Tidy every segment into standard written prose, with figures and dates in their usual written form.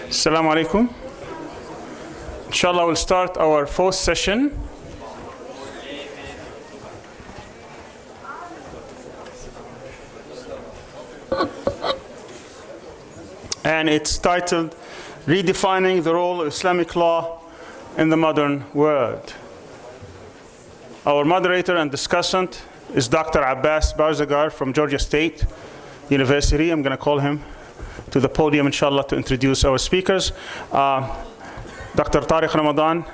Assalamu alaikum. Inshallah, we'll start our fourth session. And it's titled, Redefining the Role of Islamic Law in the Modern World. Our moderator and discussant is Dr. Abbas Barzegar from Georgia State University. I'm going to call him to the podium, inshallah, to introduce our speakers. Dr. Tariq Ramadan,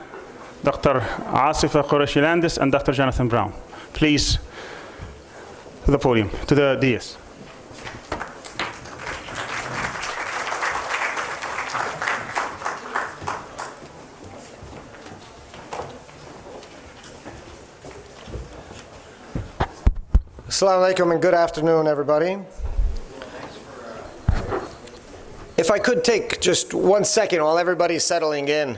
Dr. Asifa Quraishi-Landes, and Dr. Jonathan Brown. Please, to the podium, to the dais. Assalamu alaikum and good afternoon, everybody. If I could take just 1 second while everybody's settling in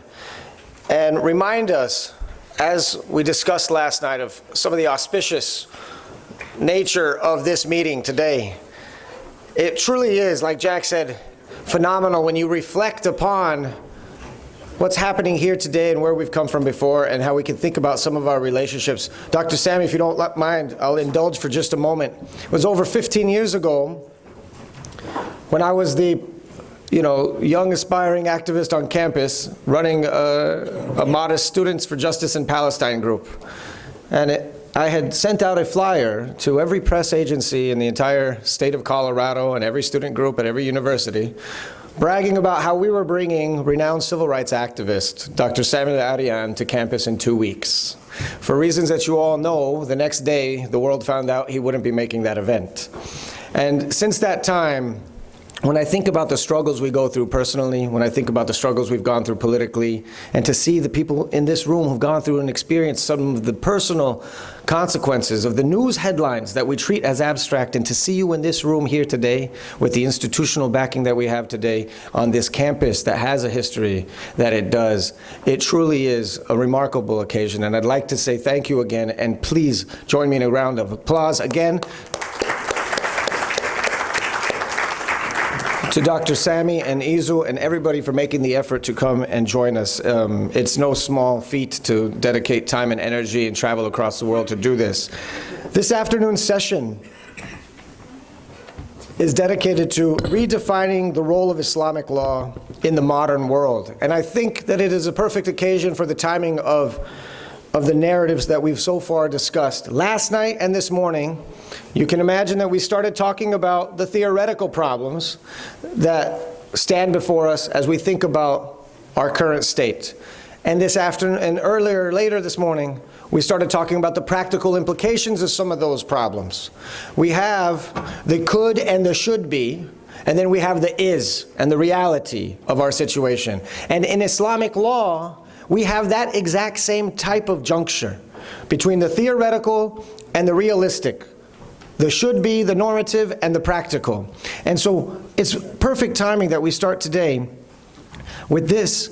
and remind us, as we discussed last night, of some of the auspicious nature of this meeting today. It truly is, like Jack said, phenomenal when you reflect upon what's happening here today and where we've come from before and how we can think about some of our relationships. Dr. Sami, if you don't mind, I'll indulge for just a moment. It was over 15 years ago when I was the young aspiring activist on campus running a modest Students for Justice in Palestine group. And I had sent out a flyer to every press agency in the entire state of Colorado and every student group at every university, bragging about how we were bringing renowned civil rights activist, Dr. Samuel Arian, to campus in 2 weeks. For reasons that you all know, the next day the world found out he wouldn't be making that event. And since that time, when I think about the struggles we go through personally, when I think about the struggles we've gone through politically, and to see the people in this room who've gone through and experienced some of the personal consequences of the news headlines that we treat as abstract, and to see you in this room here today with the institutional backing that we have today on this campus that has a history that it does, it truly is a remarkable occasion. And I'd like to say thank you again, and please join me in a round of applause again to Dr. Sami and Izu and everybody for making the effort to come and join us. It's no small feat to dedicate time and energy and travel across the world to do this. This afternoon's session is dedicated to redefining the role of Islamic law in the modern world. And I think that it is a perfect occasion for the timing of the narratives that we've so far discussed. Last night and this morning, you can imagine that we started talking about the theoretical problems that stand before us as we think about our current state. And this afternoon, and later this morning, we started talking about the practical implications of some of those problems. We have the could and the should be, and then we have the is and the reality of our situation. And in Islamic law, we have that exact same type of juncture between the theoretical and the realistic, the should be, the normative, and the practical. And so it's perfect timing that we start today with this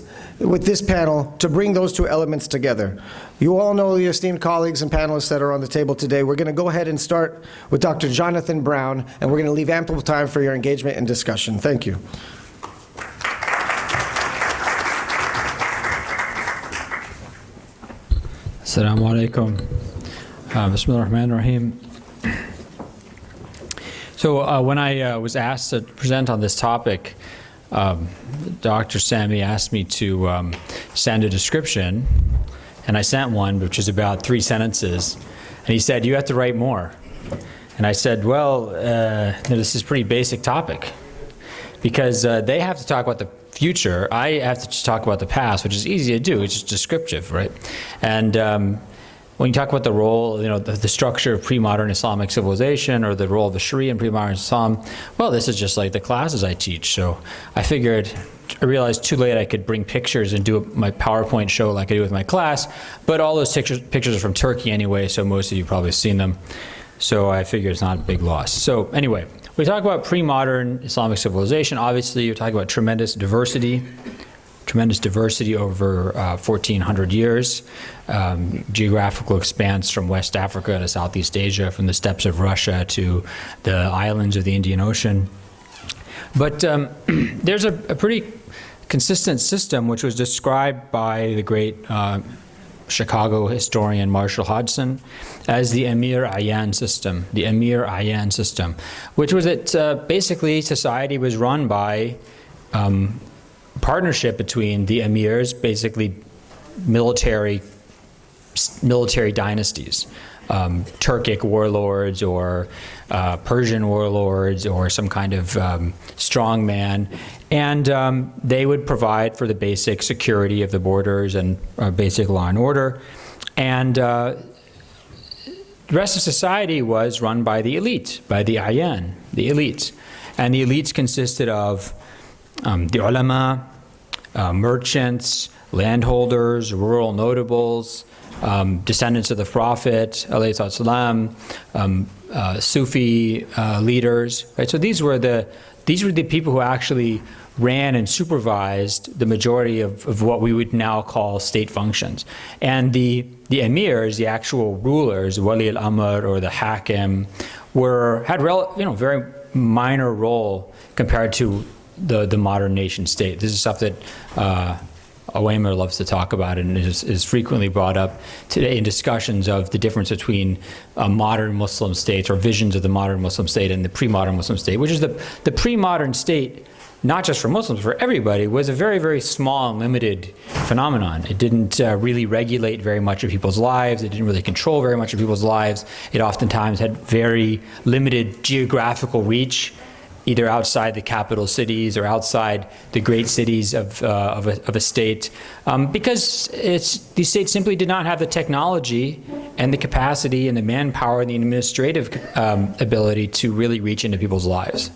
panel to bring those two elements together. You all know the esteemed colleagues and panelists that are on the table today. We're going to go ahead and start with Dr. Jonathan Brown, and we're going to leave ample time for your engagement and discussion. Thank you. Assalamu alaikum. Bismillah ar-Rahman ar-Rahim. So when I was asked to present on this topic, Dr. Sami asked me to send a description, and I sent one, which is about 3 sentences. And he said, you have to write more. And I said, well, this is a pretty basic topic, because they have to talk about the future. I have to just talk about the past, which is easy to do. It's just descriptive, right? And when you talk about the role, the structure of pre-modern Islamic civilization, or the role of the Sharia in pre-modern Islam, well, this is just like the classes I teach. So I realized too late I could bring pictures and do my PowerPoint show like I do with my class, but all those pictures are from Turkey anyway, so most of you probably have seen them. So I figure it's not a big loss. So anyway, we talk about pre-modern Islamic civilization. Obviously, you're talking about tremendous diversity over 1,400 years. Geographical expanse from West Africa to Southeast Asia, from the steppes of Russia to the islands of the Indian Ocean. But there's a pretty consistent system, which was described by the great Chicago historian Marshall Hodgson as the Emir Ayyan system, which was that basically society was run by partnership between the emirs, basically military dynasties, Turkic warlords or Persian warlords or some kind of strong man, and they would provide for the basic security of the borders and basic law and order, and the rest of society was run by the elite, by the Ayyan, the elites, and the elites consisted of the ulama, merchants, landholders, rural notables, descendants of the Prophet, alayhi salam, Sufi leaders. Right? So these were the people who actually ran and supervised the majority of what we would now call state functions. And the emirs, the actual rulers, wali al-amr or the hakim, had very minor role compared to the modern nation state. This is stuff that Awaimer loves to talk about and is frequently brought up today in discussions of the difference between modern Muslim states or visions of the modern Muslim state and the pre-modern Muslim state, which is the pre-modern state, not just for Muslims, for everybody, was a very, very small and limited phenomenon. It didn't really regulate very much of people's lives. It didn't really control very much of people's lives. It oftentimes had very limited geographical reach, either outside the capital cities or outside the great cities of a state, because these states simply did not have the technology and the capacity and the manpower and the administrative ability to really reach into people's lives.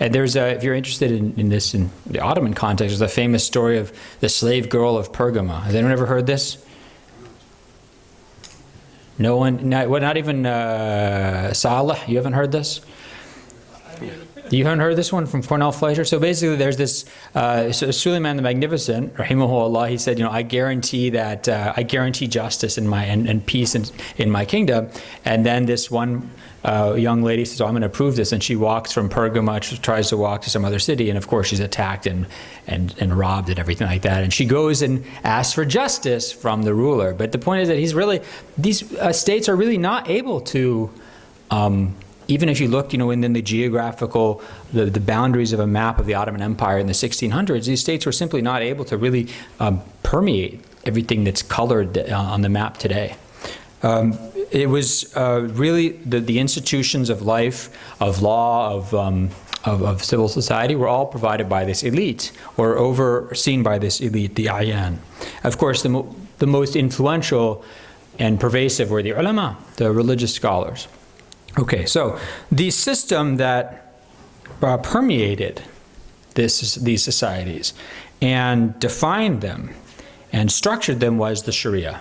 And there's if you're interested in this in the Ottoman context, there's a famous story of the slave girl of Pergama. Has anyone ever heard this? No one, not even Saleh, you haven't heard this? You haven't heard this one from Cornell Fleischer? So basically there's this, Suleiman the Magnificent, rahimahullah, he said, I guarantee that, I guarantee justice and peace in my kingdom. And then this one young lady says, I'm going to prove this. And she walks from Pergama, tries to walk to some other city. And of course she's attacked and robbed and everything like that. And she goes and asks for justice from the ruler. But the point is that these states are really not able to, even if you looked, within the geographical, the boundaries of a map of the Ottoman Empire in the 1600s, these states were simply not able to really permeate everything that's colored on the map today. It was really the institutions of life, of law, of civil society were all provided by this elite, or overseen by this elite, the Ayyan. Of course, the most influential and pervasive were the ulama, the religious scholars. Okay, so the system that permeated these societies and defined them and structured them was the Sharia.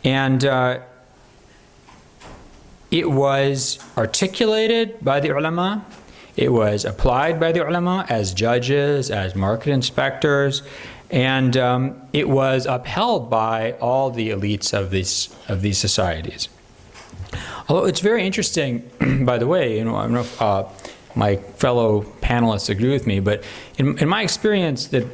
And it was articulated by the ulama, it was applied by the ulama as judges, as market inspectors, and it was upheld by all the elites of these societies. Although it's very interesting, by the way, I don't know if my fellow panelists agree with me, but in my experience, the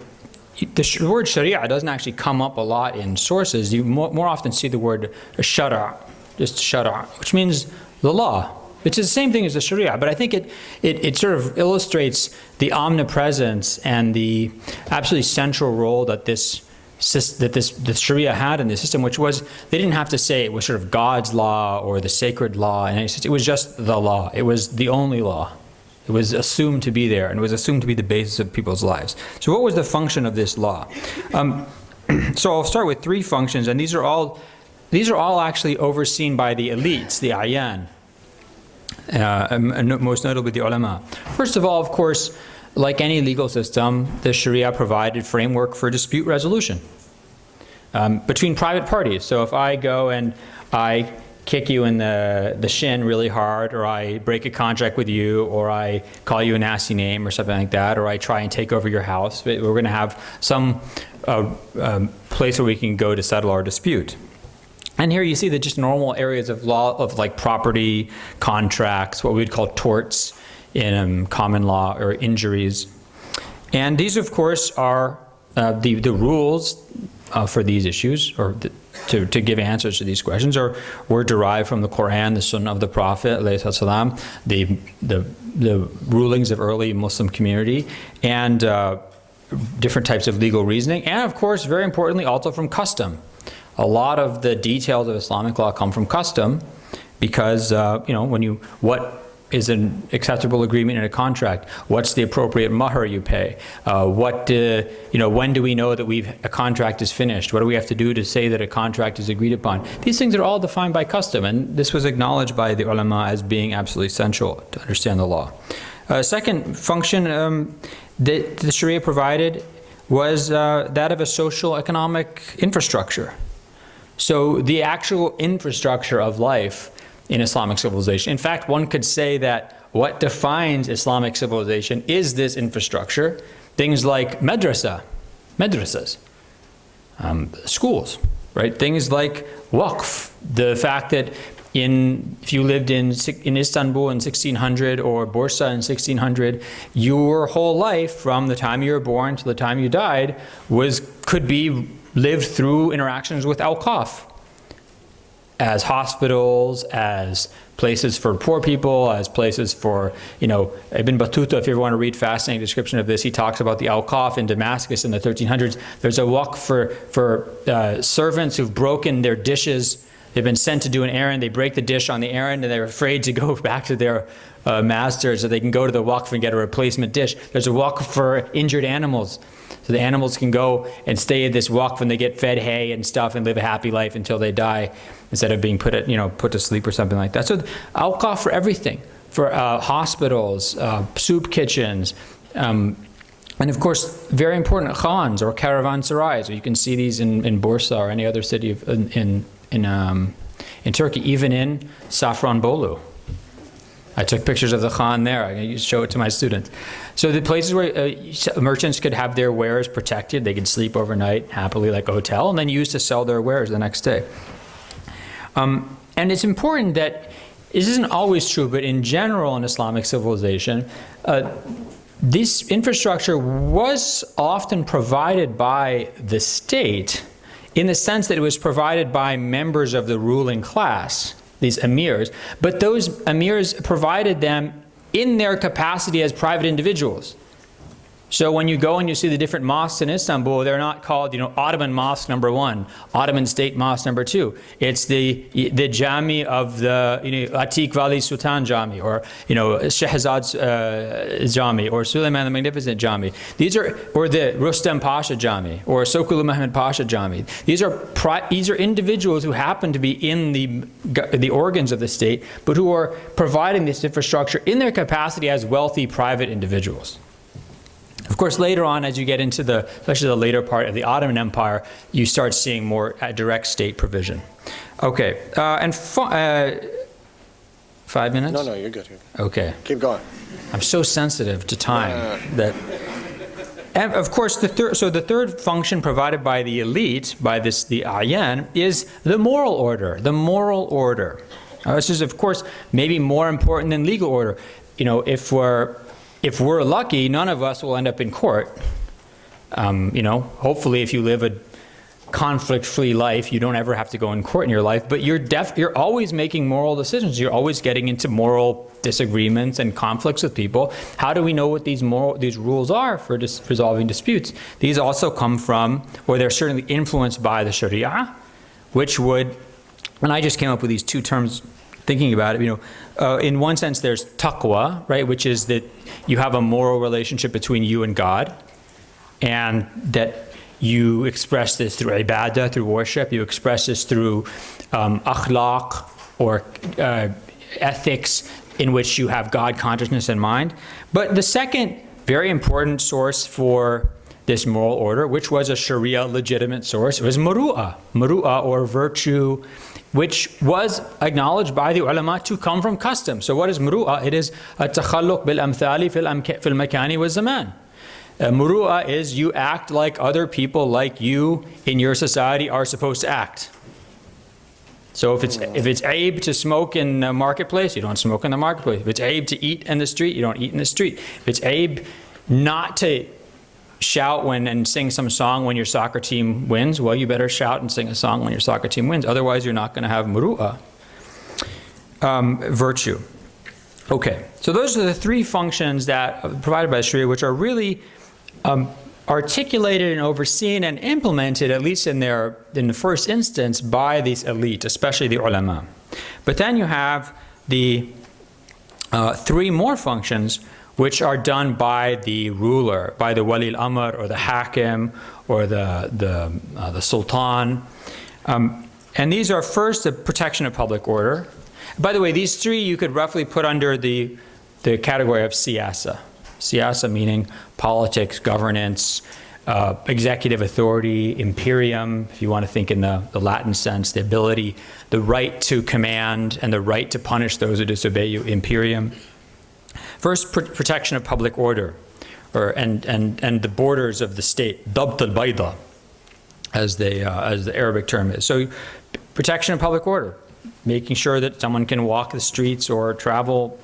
word Sharia doesn't actually come up a lot in sources. You more often see the word shara, just shara, which means the law, which is the same thing as the Sharia, but I think it sort of illustrates the omnipresence and the absolutely central role that the Sharia had in the system, which was, they didn't have to say it was sort of God's law or the sacred law, and it was just the law. It was the only law. It was assumed to be there, and it was assumed to be the basis of people's lives. So what was the function of this law? So I'll start with three functions, and these are all actually overseen by the elites, the Ayyan, and most notably the ulama. First of all, of course, like any legal system, the Sharia provided framework for dispute resolution between private parties. So if I go and I kick you in the shin really hard, or I break a contract with you, or I call you a nasty name or something like that, or I try and take over your house, we're going to have some place where we can go to settle our dispute. And here you see the just normal areas of law, of like property, contracts, what we would call torts in common law, or injuries. And these, of course, are the rules for these issues, or to give answers to these questions, were derived from the Quran, the Sunnah of the Prophet, ﷺ, the rulings of early Muslim community, and different types of legal reasoning, and of course, very importantly, also from custom. A lot of the details of Islamic law come from custom, because what is an acceptable agreement in a contract? What's the appropriate mahr you pay? When do we know that a contract is finished? What do we have to do to say that a contract is agreed upon? These things are all defined by custom, and this was acknowledged by the ulama as being absolutely essential to understand the law. Second function that the Sharia provided was that of a social economic infrastructure. So the actual infrastructure of life in Islamic civilization. In fact, one could say that what defines Islamic civilization is this infrastructure. Things like madrasas, schools, right? Things like waqf, the fact that if you lived in Istanbul in 1600 or Bursa in 1600, your whole life from the time you were born to the time you died could be lived through interactions with awqaf, as hospitals, as places for poor people, as places for, Ibn Battuta, if you ever want to read fascinating description of this, he talks about the awqaf in Damascus in the 1300s. There's a waqf for servants who've broken their dishes. They've been sent to do an errand, they break the dish on the errand, and they're afraid to go back to their master so they can go to the waqf and get a replacement dish. There's a waqf for injured animals. So the animals can go and stay at this waqf and they get fed hay and stuff and live a happy life until they die, instead of being put to sleep or something like that. So awqaf for everything, for hospitals, soup kitchens, and of course, very important khans or caravanserais. You can see these in Bursa or any other city in Turkey, even in Safranbolu. I took pictures of the khan there. I can show it to my students. So the places where merchants could have their wares protected, they could sleep overnight happily like a hotel, and then use to sell their wares the next day. And it's important that this isn't always true, but in general in Islamic civilization, this infrastructure was often provided by the state in the sense that it was provided by members of the ruling class, these emirs, but those emirs provided them in their capacity as private individuals. So when you go and you see the different mosques in Istanbul, they're not called, Ottoman Mosque number 1, Ottoman State Mosque number 2. It's the Jami of the Atiq Vali Sultan Jami, or Shahzad's Jami, or Suleiman the Magnificent Jami. Or the Rustam Pasha Jami, or Sokulu Mehmed Pasha Jami. These are individuals who happen to be in the organs of the state, but who are providing this infrastructure in their capacity as wealthy private individuals. Of course, later on, as you get into especially the later part of the Ottoman Empire, you start seeing more direct state provision. Okay, and 5 minutes? No, you're good. Okay. Keep going. I'm so sensitive to time that. And of course, the third function provided by the elite, by the Ayan, is the moral order. The moral order. This is, of course, maybe more important than legal order. If we're lucky, none of us will end up in court. Hopefully if you live a conflict-free life, you don't ever have to go in court in your life, but you're always making moral decisions. You're always getting into moral disagreements and conflicts with people. How do we know what these rules are for resolving disputes? These also come from, or they're certainly influenced by the Sharia, which would, and I just came up with these two terms thinking about it, in one sense there's taqwa, right, which is that you have a moral relationship between you and God, and that you express this through ibadah, through worship. You express this through akhlaq, or ethics, in which you have God consciousness in mind. But the second very important source for this moral order, which was a Sharia legitimate source, was muru'ah, or virtue, which was acknowledged by the ulama to come from custom. So what is muru'ah? It is at-takhalluq bil-amthali fil makani wa zaman. Muru'ah is you act like other people like you in your society are supposed to act. So if it's aib to smoke in the marketplace, you don't smoke in the marketplace. If it's aib to eat in the street, you don't eat in the street. If it's aib not to shout and sing some song when your soccer team wins, well, you better shout and sing a song when your soccer team wins. Otherwise, you're not going to have muru'ah, virtue. Okay, so those are the three functions that are provided by Sharia, which are really articulated and overseen and implemented, at least in the first instance, by these elite, especially the ulama. But then you have the three more functions which are done by the ruler, by the wali al-amr or the hakim or the sultan. And these are first the protection of public order. By the way, these three you could roughly put under the category of siyasa. Siyasa meaning politics, governance, executive authority, imperium, if you want to think in the Latin sense, the ability, the right to command and the right to punish those who disobey you, imperium. First, protection of public order, and the borders of the state, dabt al-bayda, as the Arabic term is. So, protection of public order, making sure that someone can walk the streets or travel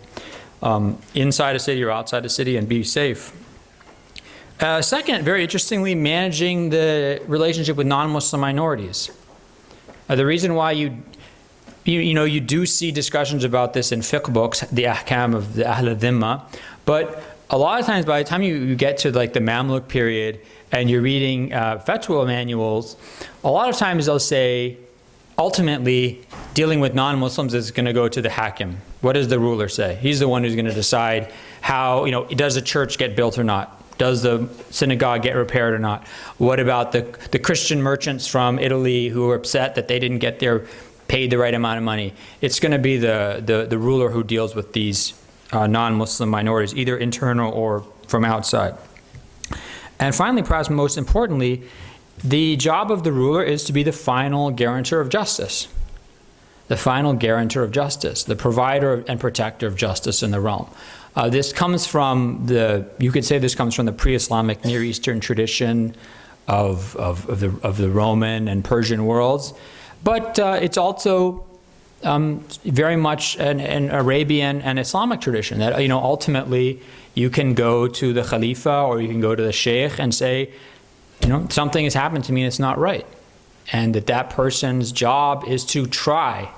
inside a city or outside a city and be safe. Second, very interestingly, managing the relationship with non-Muslim minorities. The reason why you do see discussions about this in fiqh books, the ahkam of the Ahl al-Dhimma, but a lot of times by the time you get to like the Mamluk period and you're reading fatwa manuals, a lot of times they'll say, ultimately, dealing with non-Muslims is going to go to the hakim. What does the ruler say? He's the one who's going to decide how, does a church get built or not? Does the synagogue get repaired or not? What about the Christian merchants from Italy who are upset that they didn't get paid the right amount of money? It's going to be the ruler who deals with these non-Muslim minorities, either internal or from outside. And finally, perhaps most importantly, the job of the ruler is to be the final guarantor of justice. The final guarantor of justice, the provider and protector of justice in the realm. This comes from you could say this comes from the pre-Islamic Near Eastern tradition of the Roman and Persian worlds, but it's also very much an Arabian and Islamic tradition that, ultimately you can go to the Khalifa or you can go to the Sheikh and say, something has happened to me and it's not right. And that person's job is to try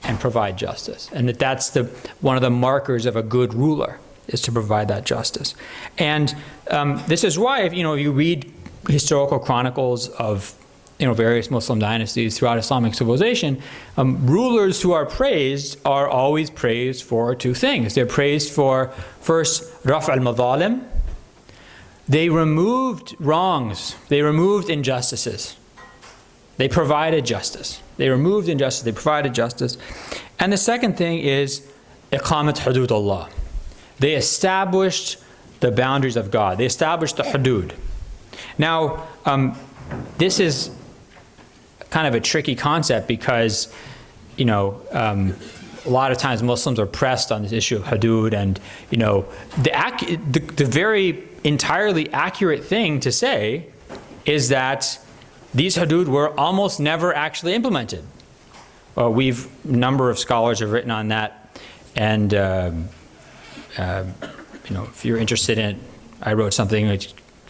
and provide justice. And that's one of the markers of a good ruler, is to provide that justice. And this is why, if you read historical chronicles of various Muslim dynasties throughout Islamic civilization, rulers who are praised are always praised for two things. They're praised for, first, raf' al-madhalim. They removed wrongs. They removed injustices. They provided justice. They removed injustice. They provided justice. And the second thing is iqamat hudud Allah. They established the boundaries of God. They established the hudud. Now, this is kind of a tricky concept because, a lot of times Muslims are pressed on this issue of hudud, and the very entirely accurate thing to say is that these hudud were almost never actually implemented. A number of scholars have written on that, and if you're interested in it, I wrote something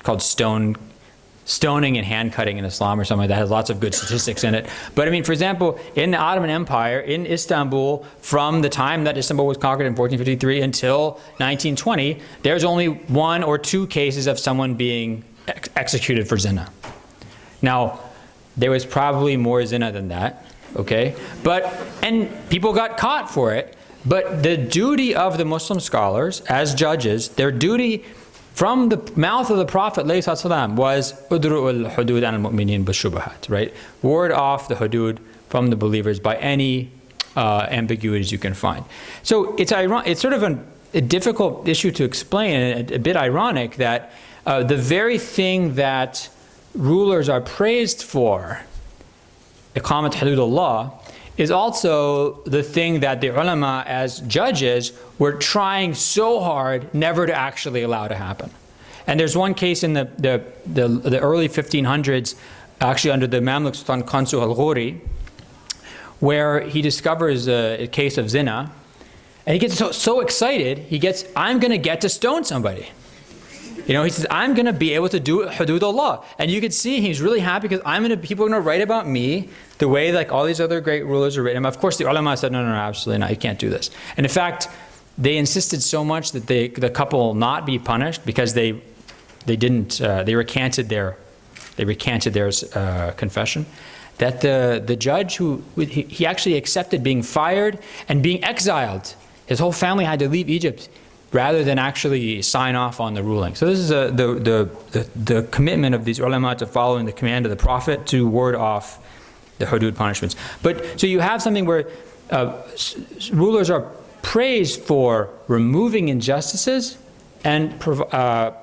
called Stoning and Hand Cutting in Islam or something like that. It has lots of good statistics in it. But for example, in the Ottoman Empire, in Istanbul, from the time that Istanbul was conquered in 1453 until 1920, there's only 1 or 2 cases of someone being executed for zina. Now, there was probably more zina than that, okay? And people got caught for it. But the duty of the Muslim scholars, as judges, their duty from the mouth of the Prophet ﷺ was udru'ul hudud al-mu'minin b'shubahat, right? Ward off the hudud from the believers by any ambiguities you can find. So it's sort of a difficult issue to explain, and a bit ironic that the very thing that rulers are praised for, iqamat hududullah, is also the thing that the ulama as judges were trying so hard never to actually allow to happen. And there's one case in the early 1500s, actually under the Mamluk Sultan Qansu al-Ghori, where he discovers a case of zina, and he gets so excited, I'm going to get to stone somebody. You know, he says, I'm going to be able to do hudud Allah. And you could see he's really happy because people are going to write about me the way like all these other great rulers are written. Of course, the ulama said, no, absolutely not. You can't do this. And in fact, they insisted so much that the couple not be punished because they recanted their confession, that the judge he actually accepted being fired and being exiled. His whole family had to leave Egypt rather than actually sign off on the ruling. So this is the commitment of these ulama to following the command of the Prophet to ward off the hudud punishments. But so you have something where rulers are praised for removing injustices and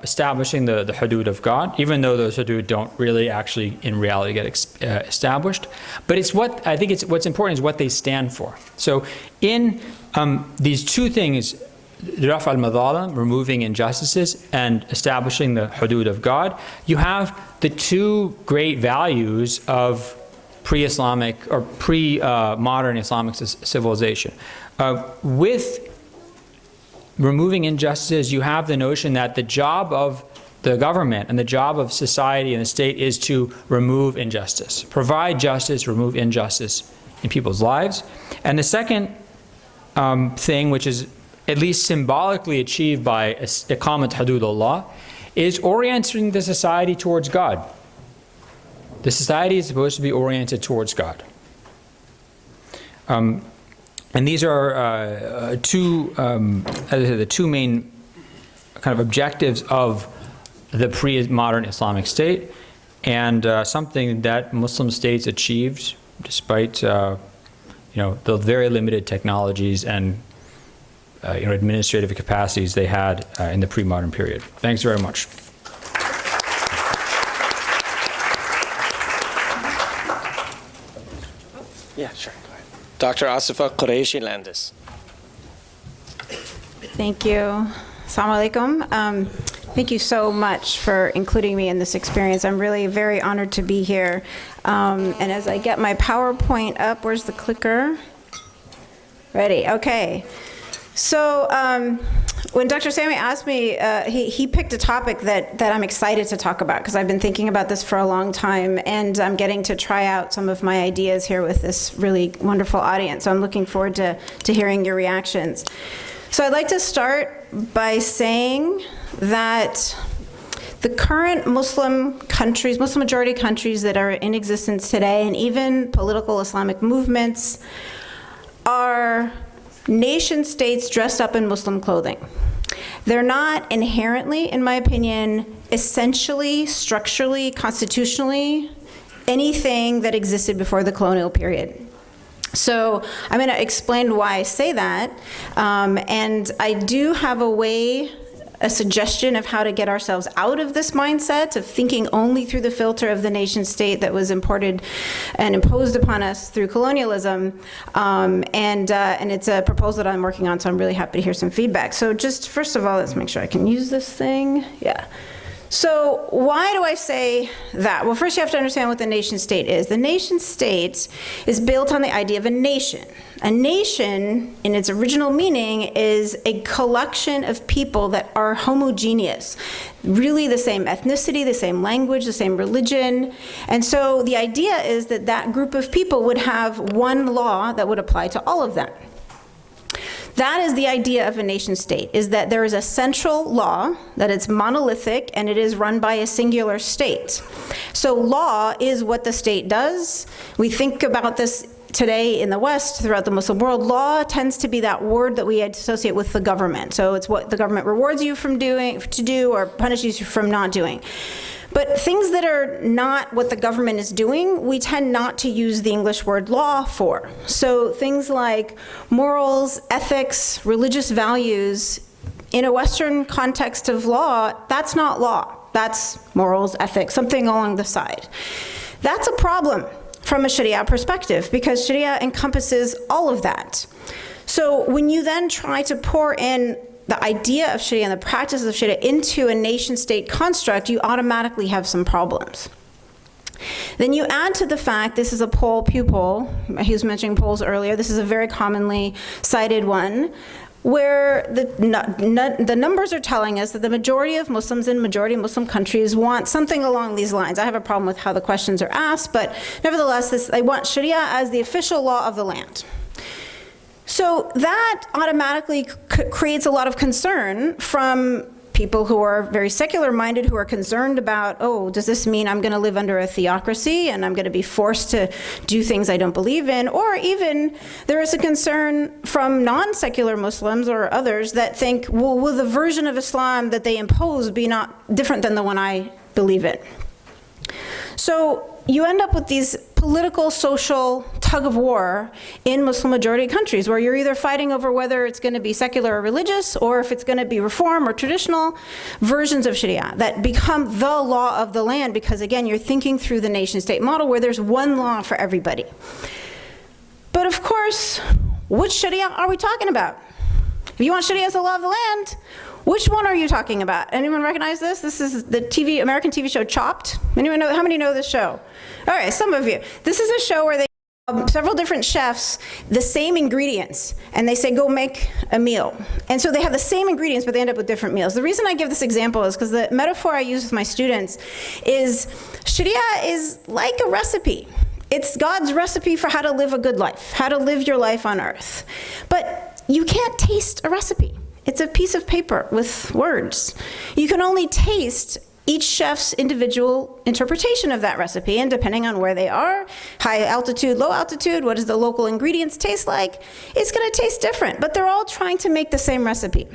establishing the hudud of God, even though those hudud don't really actually in reality get established. But what's important is what they stand for. So in these two things, Raf al-Madhalim, removing injustices, and establishing the hudud of God, you have the two great values of pre-Islamic or pre-modern Islamic civilization. With removing injustices, you have the notion that the job of the government and the job of society and the state is to remove injustice, provide justice, remove injustice in people's lives. And the second thing, which is at least symbolically achieved by iqamat hududullah, is orienting the society towards God. The society is supposed to be oriented towards God. And these are the two main kind of objectives of the pre-modern Islamic state, and something that Muslim states achieved despite the very limited technologies and administrative capacities they had in the pre-modern period. Thanks very much. Yeah, sure. Go ahead. Dr. Asifa, Quraishi-Landes. Thank you. Assalamu alaikum. Thank you so much for including me in this experience. I'm really very honored to be here. And as I get my PowerPoint up, where's the clicker? Ready, okay. So when Dr. Sami asked me, he picked a topic that I'm excited to talk about because I've been thinking about this for a long time, and I'm getting to try out some of my ideas here with this really wonderful audience. So I'm looking forward to hearing your reactions. So I'd like to start by saying that the current Muslim countries, Muslim majority countries that are in existence today, and even political Islamic movements, are nation states dressed up in Muslim clothing. They're not inherently, in my opinion, essentially, structurally, constitutionally, anything that existed before the colonial period. So I'm going to explain why I say that, and I do have a suggestion of how to get ourselves out of this mindset of thinking only through the filter of the nation state that was imported and imposed upon us through colonialism, and it's a proposal that I'm working on, so I'm really happy to hear some feedback. So just first of all, let's make sure I can use this thing. Yeah. So why do I say that? Well, first you have to understand what the nation state is. The nation state is built on the idea of a nation. A nation, in its original meaning, is a collection of people that are homogeneous, really the same ethnicity, the same language, the same religion. And so the idea is that that group of people would have one law that would apply to all of them. That is the idea of a nation state, is that there is a central law, that it's monolithic, and it is run by a singular state. So law is what the state does. We think about this today in the West, throughout the Muslim world. Law tends to be that word that we associate with the government. So it's what the government rewards you from to do or punishes you from not doing. But things that are not what the government is doing, we tend not to use the English word law for. So things like morals, ethics, religious values, in a Western context of law, that's not law. That's morals, ethics, something along the side. That's a problem from a Sharia perspective, because Sharia encompasses all of that. So when you then try to pour in the idea of Sharia and the practices of Sharia into a nation-state construct, you automatically have some problems. Then you add to the fact, this is a poll, Pew poll, he was mentioning polls earlier, this is a very commonly cited one. where the numbers are telling us that the majority of Muslims in majority Muslim countries want something along these lines. I have a problem with how the questions are asked, but nevertheless, they want Sharia as the official law of the land. So that automatically creates a lot of concern from people who are very secular-minded, who are concerned about, oh, does this mean I'm going to live under a theocracy and I'm going to be forced to do things I don't believe in? Or even there is a concern from non-secular Muslims or others that think, well, will the version of Islam that they impose be not different than the one I believe in? So you end up with these political, social tug of war in Muslim majority countries where you're either fighting over whether it's going to be secular or religious, or if it's going to be reform or traditional versions of Sharia that become the law of the land, because again, you're thinking through the nation-state model where there's one law for everybody. But of course, which Sharia are we talking about? If you want Sharia as the law of the land, which one are you talking about? Anyone recognize this? This is the American TV show Chopped. Anyone know? How many know this show? All right, some of you. This is a show where they several different chefs the same ingredients, and they say, go make a meal. And so they have the same ingredients, but they end up with different meals. The reason I give this example is because the metaphor I use with my students is Sharia is like a recipe. It's God's recipe for how to live a good life, how to live your life on earth. But you can't taste a recipe. It's a piece of paper with words. You can only taste each chef's individual interpretation of that recipe, and depending on where they are, high altitude, low altitude, what does the local ingredients taste like, it's gonna taste different, but they're all trying to make the same recipe.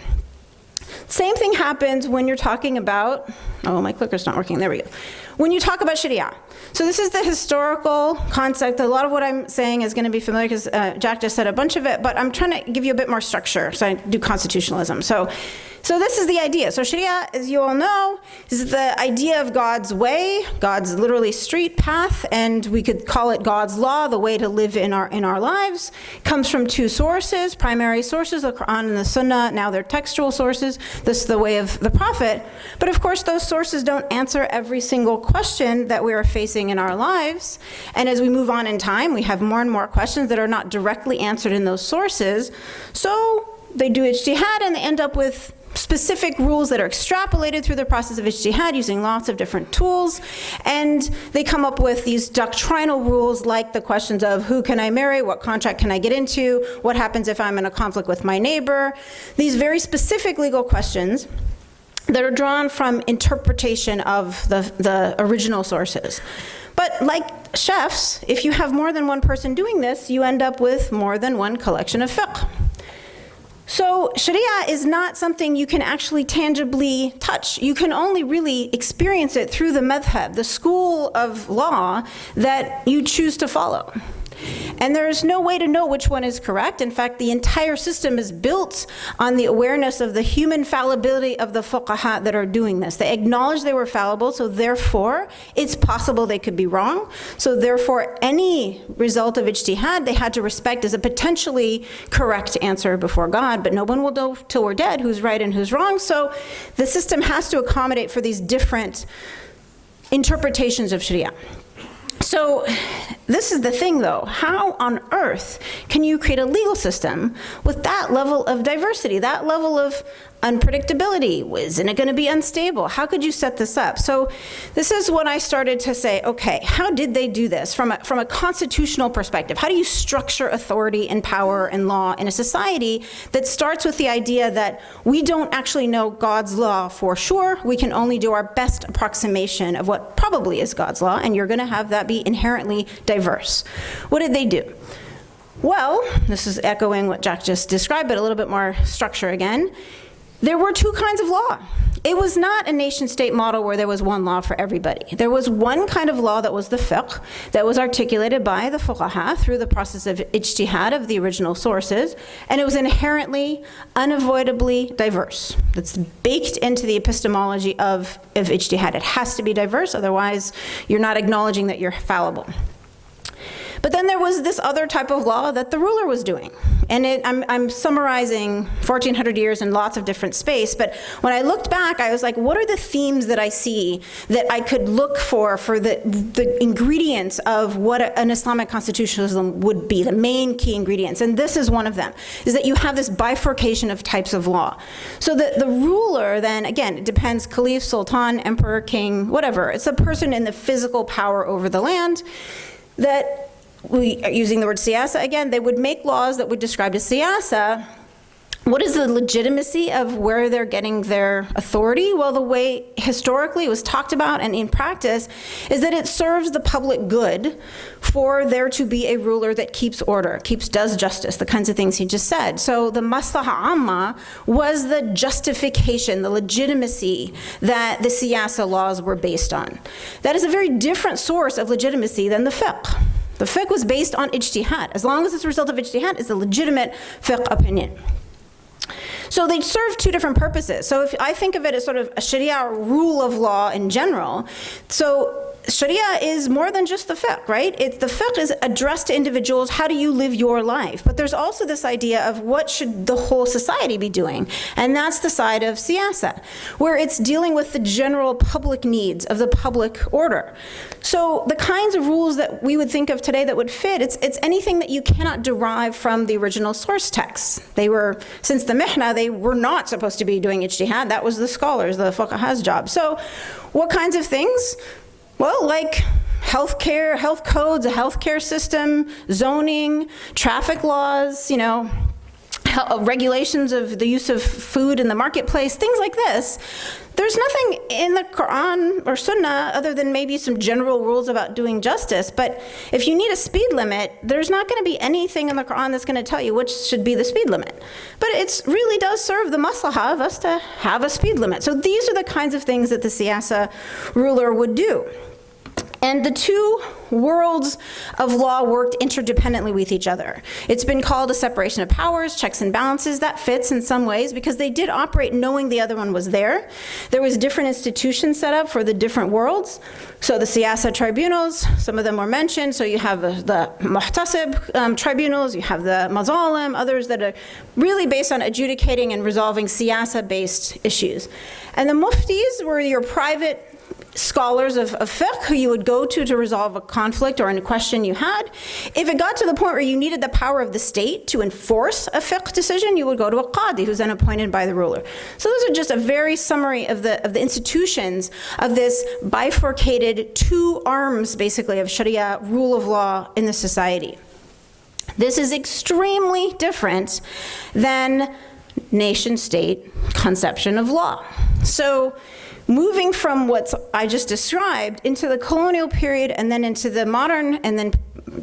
Same thing happens when you're talking about, oh, my clicker's not working, there we go. When you talk about Sharia. So this is the historical concept. A lot of what I'm saying is gonna be familiar because Jack just said a bunch of it, but I'm trying to give you a bit more structure. So I do constitutionalism. So this is the idea. So Sharia, as you all know, is the idea of God's way, God's literally street path, and we could call it God's law, the way to live in our lives. It comes from two sources, primary sources, the Quran and the Sunnah. Now they're textual sources. This is the way of the Prophet. But of course, those sources don't answer every single question that we are facing in our lives. And as we move on in time, we have more and more questions that are not directly answered in those sources. So they do ijtihad, and they end up with specific rules that are extrapolated through the process of ijtihad using lots of different tools, and they come up with these doctrinal rules like the questions of who can I marry, what contract can I get into, what happens if I'm in a conflict with my neighbor, these very specific legal questions that are drawn from interpretation of the original sources. But like chefs, if you have more than one person doing this, you end up with more than one collection of fiqh. So Sharia is not something you can actually tangibly touch. You can only really experience it through the madhab, the school of law that you choose to follow. And there's no way to know which one is correct. In fact, the entire system is built on the awareness of the human fallibility of the fuqaha that are doing this. They acknowledge they were fallible, so therefore, it's possible they could be wrong. So therefore, any result of ijtihad they had to respect as a potentially correct answer before God, but no one will know till we're dead who's right and who's wrong. So the system has to accommodate for these different interpretations of Sharia. So this is the thing though, how on earth can you create a legal system with that level of diversity, that level of unpredictability? Isn't it going to be unstable? How could you set this up? So this is when I started to say, okay, how did they do this from a constitutional perspective? How do you structure authority and power and law in a society that starts with the idea that we don't actually know God's law for sure, we can only do our best approximation of what probably is God's law, and you're going to have that be inherently diverse. What did they do? Well, this is echoing what Jack just described, but a little bit more structure again. There were two kinds of law. It was not a nation-state model where there was one law for everybody. There was one kind of law that was the fiqh, that was articulated by the fuqaha through the process of ijtihad of the original sources, and it was inherently, unavoidably diverse. That's baked into the epistemology of ijtihad. It has to be diverse, otherwise you're not acknowledging that you're fallible. But then there was this other type of law that the ruler was doing. And I'm summarizing 1,400 years in lots of different space, but when I looked back, I was like, what are the themes that I see that I could look for the ingredients of what an Islamic constitutionalism would be, the main key ingredients? And this is one of them, is that you have this bifurcation of types of law. So the ruler then, again, it depends, caliph, sultan, emperor, king, whatever. It's a person in the physical power over the land that, using the word siyasa again, they would make laws that would describe as siyasa. What is the legitimacy of where they're getting their authority? Well, the way historically it was talked about and in practice is that it serves the public good for there to be a ruler that keeps order, does justice, the kinds of things he just said. So the maslaha amma was the justification, the legitimacy that the siyasa laws were based on. That is a very different source of legitimacy than the fiqh. The fiqh was based on ijtihad. As long as it's a result of ijtihad, it's a legitimate fiqh opinion. So they serve two different purposes. So if I think of it as sort of a Sharia rule of law in general, so Sharia is more than just the fiqh, right? The fiqh is addressed to individuals, how do you live your life? But there's also this idea of what should the whole society be doing? And that's the side of siyasa, where it's dealing with the general public needs of the public order. So the kinds of rules that we would think of today that would fit, it's anything that you cannot derive from the original source texts. They were, since the mihna, they were not supposed to be doing ijtihad. That was the scholars, the fuqaha's job. So what kinds of things? Well, like healthcare, health codes, a healthcare system, zoning, traffic laws, regulations of the use of food in the marketplace, things like this. There's nothing in the Quran or Sunnah other than maybe some general rules about doing justice. But if you need a speed limit, there's not going to be anything in the Quran that's going to tell you which should be the speed limit. But it really does serve the maslahah of us to have a speed limit. So these are the kinds of things that the siyasa ruler would do. And the two worlds of law worked interdependently with each other. It's been called a separation of powers, checks and balances. That fits in some ways because they did operate knowing the other one was there. There was different institutions set up for the different worlds. So the siyasa tribunals, some of them were mentioned. So you have the muhtasib tribunals, you have the mazalim, others that are really based on adjudicating and resolving siyasa-based issues. And the muftis were your private scholars of fiqh who you would go to resolve a conflict or a question you had. If it got to the point where you needed the power of the state to enforce a fiqh decision, you would go to a qadi who's then appointed by the ruler. So those are just a very summary of the institutions of this bifurcated two arms, basically, of Sharia rule of law in the society. This is extremely different than nation-state conception of law. So moving from what I just described into the colonial period and then into the modern and then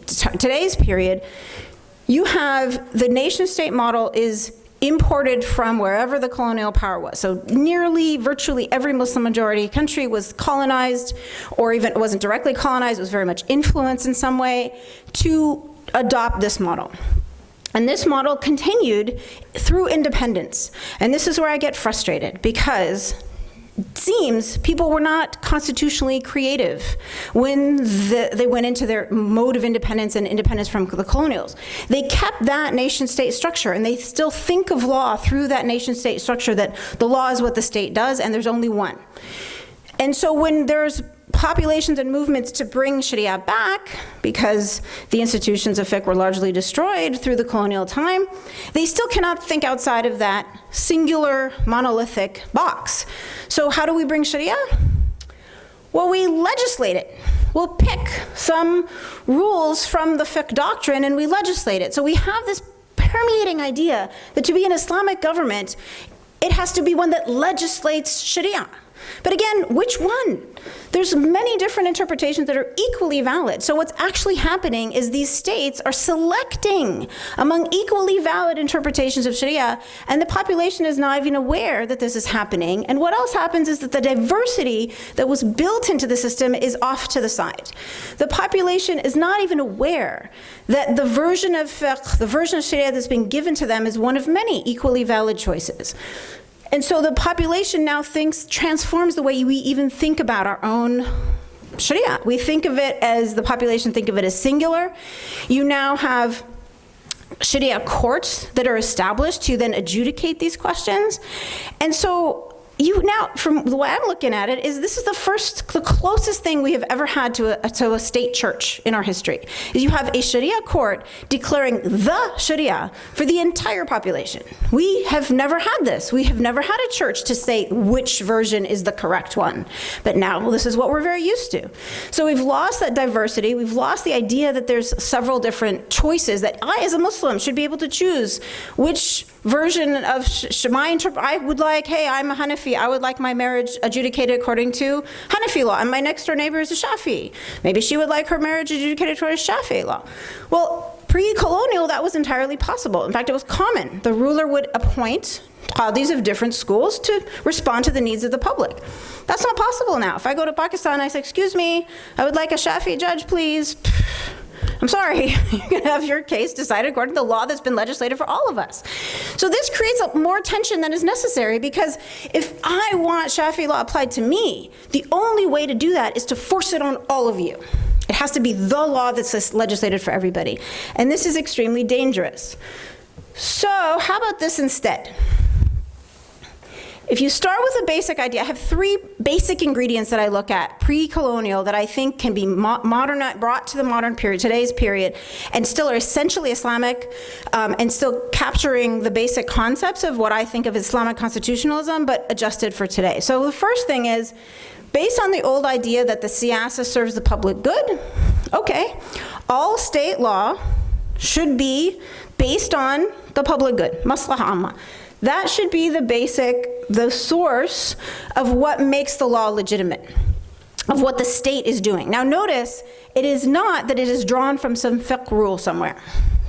today's period, you have the nation-state model is imported from wherever the colonial power was. So virtually every Muslim majority country was colonized, or even it wasn't directly colonized, it was very much influenced in some way to adopt this model. And this model continued through independence. And this is where I get frustrated because it seems people were not constitutionally creative when they went into their mode of independence and independence from the colonials. They kept that nation-state structure, and they still think of law through that nation-state structure, that the law is what the state does, and there's only one. And so when there's populations and movements to bring Sharia back, because the institutions of fiqh were largely destroyed through the colonial time, they still cannot think outside of that singular monolithic box. So how do we bring Sharia? Well, we legislate it. We'll pick some rules from the fiqh doctrine and we legislate it. So we have this permeating idea that to be an Islamic government, it has to be one that legislates Sharia. But again, which one? There's many different interpretations that are equally valid. So what's actually happening is these states are selecting among equally valid interpretations of Sharia, and the population is not even aware that this is happening. And what else happens is that the diversity that was built into the system is off to the side. The population is not even aware that the version of fiqh, the version of Sharia that's been given to them is one of many equally valid choices. And so the population now transforms the way we even think about our own Sharia. We think of it as, the population think of it as singular. You now have Sharia courts that are established to then adjudicate these questions. And so you now, from the way I'm looking at it, is this is the closest thing we have ever had to a state church in our history. Is you have a Sharia court declaring the Sharia for the entire population. We have never had this. We have never had a church to say which version is the correct one. But now this is what we're very used to. So we've lost that diversity. We've lost the idea that there's several different choices that I, as a Muslim, should be able to choose which version of I would like, hey, I'm a Hanafi. I would like my marriage adjudicated according to Hanafi law, and my next door neighbor is a Shafi'i. Maybe she would like her marriage adjudicated according to Shafi'i law. Well, pre-colonial, that was entirely possible. In fact, it was common. The ruler would appoint qadis of different schools to respond to the needs of the public. That's not possible now. If I go to Pakistan and I say, excuse me, I would like a Shafi'i judge, please. I'm sorry, you're going to have your case decided according to the law that's been legislated for all of us. So this creates more tension than is necessary, because if I want Shafi'i law applied to me, the only way to do that is to force it on all of you. It has to be the law that's legislated for everybody. And this is extremely dangerous. So how about this instead? If you start with a basic idea, I have 3 basic ingredients that I look at pre-colonial that I think can be brought to the modern period, today's period, and still are essentially Islamic, and still capturing the basic concepts of what I think of as Islamic constitutionalism, but adjusted for today. So the first thing is, based on the old idea that the siyasa serves the public good, okay, all state law should be based on the public good, maslaha amma. That should be the source of what makes the law legitimate, of what the state is doing. Now notice, it is not that it is drawn from some fiqh rule somewhere.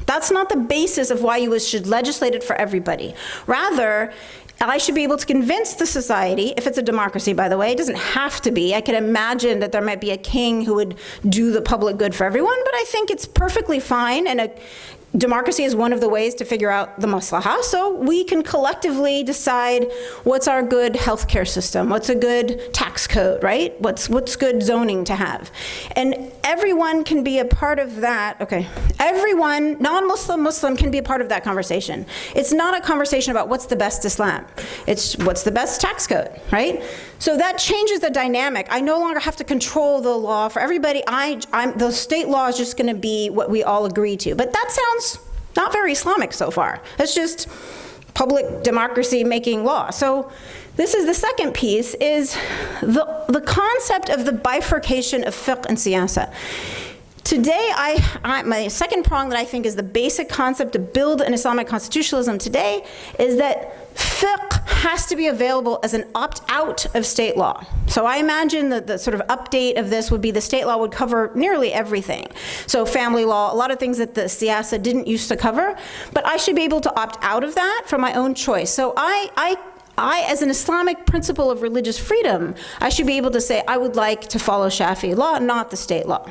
That's not the basis of why you should legislate it for everybody. Rather, I should be able to convince the society, if it's a democracy, by the way, it doesn't have to be. I can imagine that there might be a king who would do the public good for everyone, but I think it's perfectly fine, and democracy is one of the ways to figure out the maslaha, so we can collectively decide what's our good healthcare system, what's a good tax code, right? What's good zoning to have. And everyone can be a part of that, okay. Everyone, non-Muslim, Muslim, can be a part of that conversation. It's not a conversation about what's the best Islam. It's what's the best tax code, right? So that changes the dynamic. I no longer have to control the law for everybody. The state law is just gonna be what we all agree to. But that sounds not very Islamic so far. It's just public democracy making law. So this is the second piece, is the concept of the bifurcation of fiqh and siyasa. Today, my second prong that I think is the basic concept to build an Islamic constitutionalism today is that fiqh has to be available as an opt-out of state law. So I imagine that the sort of update of this would be the state law would cover nearly everything. So family law, a lot of things that the siyasa didn't used to cover, but I should be able to opt out of that for my own choice. So I, as an Islamic principle of religious freedom, I should be able to say I would like to follow Shafi'i law, not the state law.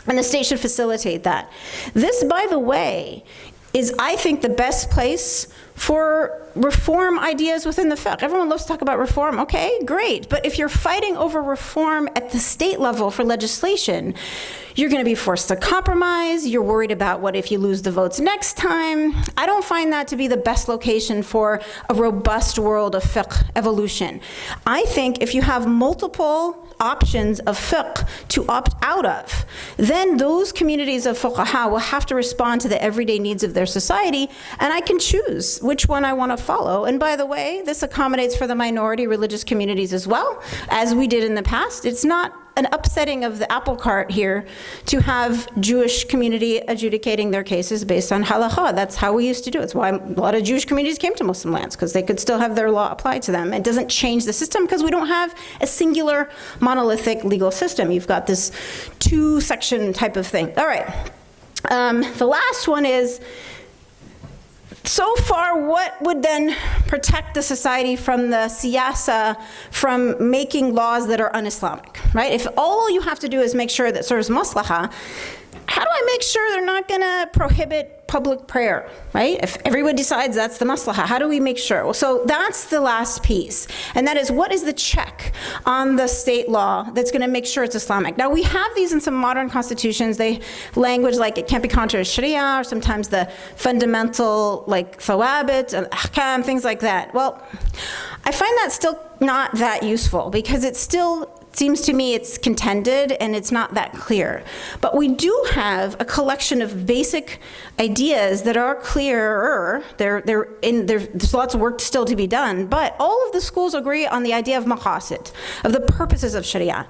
And the state should facilitate that. This, by the way, is, I think, the best place for reform ideas within the fiqh. Everyone loves to talk about reform. Okay, great. But if you're fighting over reform at the state level for legislation, you're going to be forced to compromise. You're worried about what if you lose the votes next time. I don't find that to be the best location for a robust world of fiqh evolution. I think if you have multiple options of fiqh to opt out of, then those communities of fuqaha will have to respond to the everyday needs of their society, and I can choose which one I want to follow. And by the way, this accommodates for the minority religious communities as well, as we did in the past. It's not an upsetting of the apple cart here to have Jewish community adjudicating their cases based on halakha. That's how we used to do it. It's why a lot of Jewish communities came to Muslim lands, because they could still have their law applied to them. It doesn't change the system because we don't have a singular monolithic legal system. You've got this two-section type of thing. All right. The last one is, so far, what would then protect the society from the siyasa, from making laws that are un-Islamic, right? If all you have to do is make sure that serves maslaha, how do I make sure they're not going to prohibit public prayer, right? If everyone decides that's the maslahah, how do we make sure? Well, so that's the last piece. And that is, what is the check on the state law that's going to make sure it's Islamic? Now, we have these in some modern constitutions. They language like it can't be contrary to Sharia, or sometimes the fundamental, like thawabit, ahkam, things like that. Well, I find that still not that useful, because it still seems to me it's contended and it's not that clear. But we do have a collection of basic ideas that are clearer. There's lots of work still to be done, but all of the schools agree on the idea of maqasid, of the purposes of Sharia.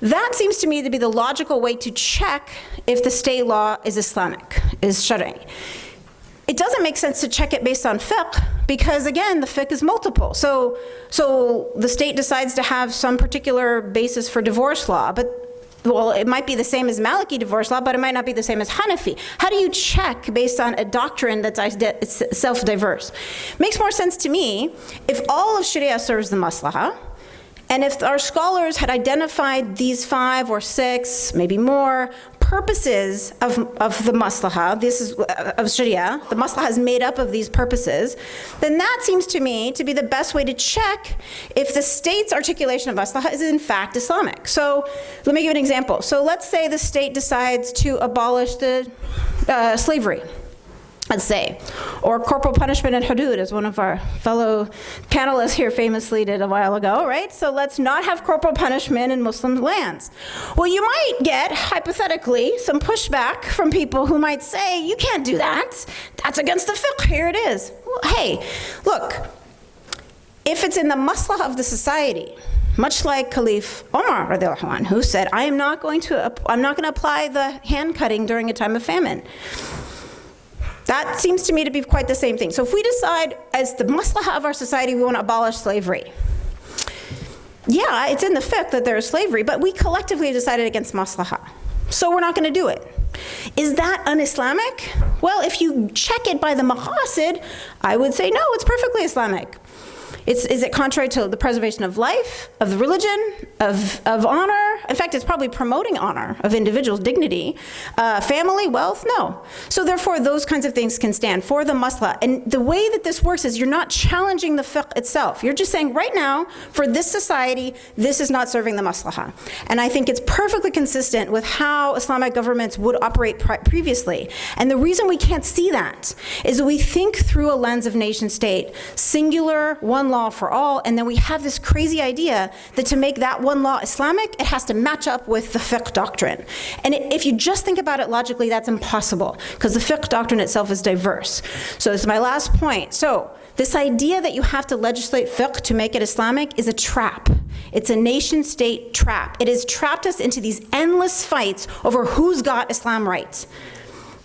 That seems to me to be the logical way to check if the state law is Islamic, is Shari. It doesn't make sense to check it based on fiqh, because again, the fiqh is multiple. So the state decides to have some particular basis for divorce law, but well, it might be the same as Maliki divorce law, but it might not be the same as Hanafi. How do you check based on a doctrine that's self-diverse? Makes more sense to me if all of Sharia serves the maslahah, and if our scholars had identified these 5 or 6, maybe more, purposes of the maslahah, this is of Sharia, the maslahah is made up of these purposes, then that seems to me to be the best way to check if the state's articulation of maslahah is in fact Islamic. So let me give an example. So let's say the state decides to abolish the slavery, let's say, or corporal punishment and hudud, as one of our fellow panelists here famously did a while ago, right? So let's not have corporal punishment in Muslim lands. Well, you might get, hypothetically, some pushback from people who might say, you can't do that. That's against the fiqh. Here it is. Well, hey, look, if it's in the maslahah of the society, much like Caliph Omar radiallahu anhu, who said, I'm not going to apply the hand cutting during a time of famine. That seems to me to be quite the same thing. So if we decide as the maslahah of our society we want to abolish slavery, yeah, it's in the fiqh that there is slavery, but we collectively decided against maslahah. So we're not going to do it. Is that un-Islamic? Well, if you check it by the maqasid, I would say no, it's perfectly Islamic. Is it contrary to the preservation of life, of the religion, of honor? In fact, it's probably promoting honor of individuals' dignity, family, wealth, no. So therefore, those kinds of things can stand for the maslahah. And the way that this works is you're not challenging the fiqh itself. You're just saying, right now, for this society, this is not serving the maslahah. And I think it's perfectly consistent with how Islamic governments would operate previously. And the reason we can't see that is that we think through a lens of nation state, singular, one law for all, and then we have this crazy idea that to make that one law Islamic, it has to match up with the fiqh doctrine. And if you just think about it logically, that's impossible, because the fiqh doctrine itself is diverse. So this is my last point. So this idea that you have to legislate fiqh to make it Islamic is a trap. It's a nation state trap. It has trapped us into these endless fights over who's got Islam right.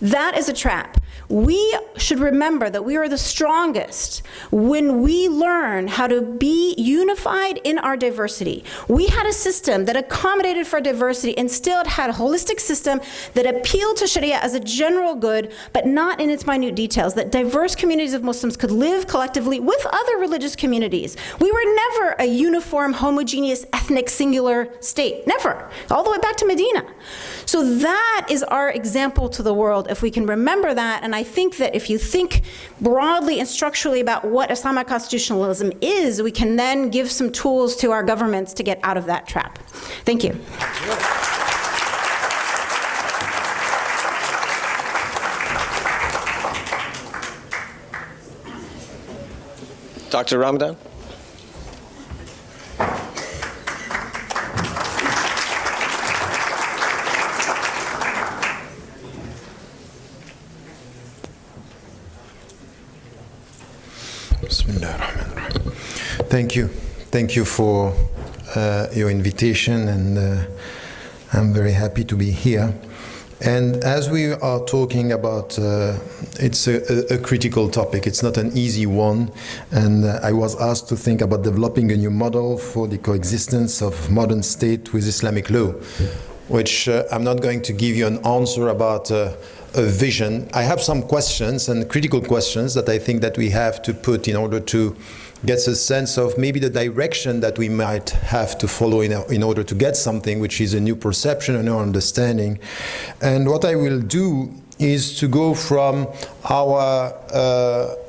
That is a trap. We should remember that we are the strongest when we learn how to be unified in our diversity. We had a system that accommodated for diversity and still had a holistic system that appealed to Sharia as a general good, but not in its minute details, that diverse communities of Muslims could live collectively with other religious communities. We were never a uniform, homogeneous, ethnic, singular state. Never. All the way back to Medina. So that is our example to the world, if we can remember that. And I think that if you think broadly and structurally about what Islamic constitutionalism is, we can then give some tools to our governments to get out of that trap. Thank you. Dr. Ramadan? Thank you. Thank you for your invitation, and I'm very happy to be here. And as we are talking about, it's a critical topic. It's not an easy one. And I was asked to think about developing a new model for the coexistence of modern state with Islamic law, which I'm not going to give you an answer about a vision. I have some questions, and critical questions, that I think that we have to put in order to get a sense of maybe the direction that we might have to follow in order to get something which is a new perception, a new understanding. And what I will do is to go from our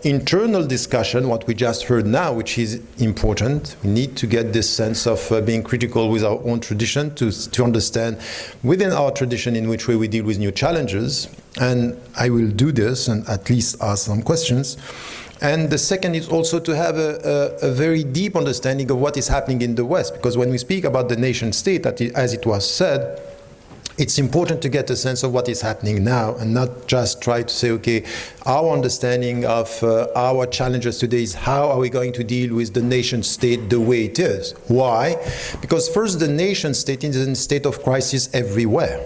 internal discussion, what we just heard now, which is important. We need to get this sense of being critical with our own tradition to understand within our tradition in which way we deal with new challenges. And I will do this and at least ask some questions. And the second is also to have a very deep understanding of what is happening in the West. Because when we speak about the nation state, as it was said, it's important to get a sense of what is happening now and not just try to say, okay, our understanding of our challenges today is how are we going to deal with the nation state the way it is. Why? Because first, the nation state is in a state of crisis everywhere.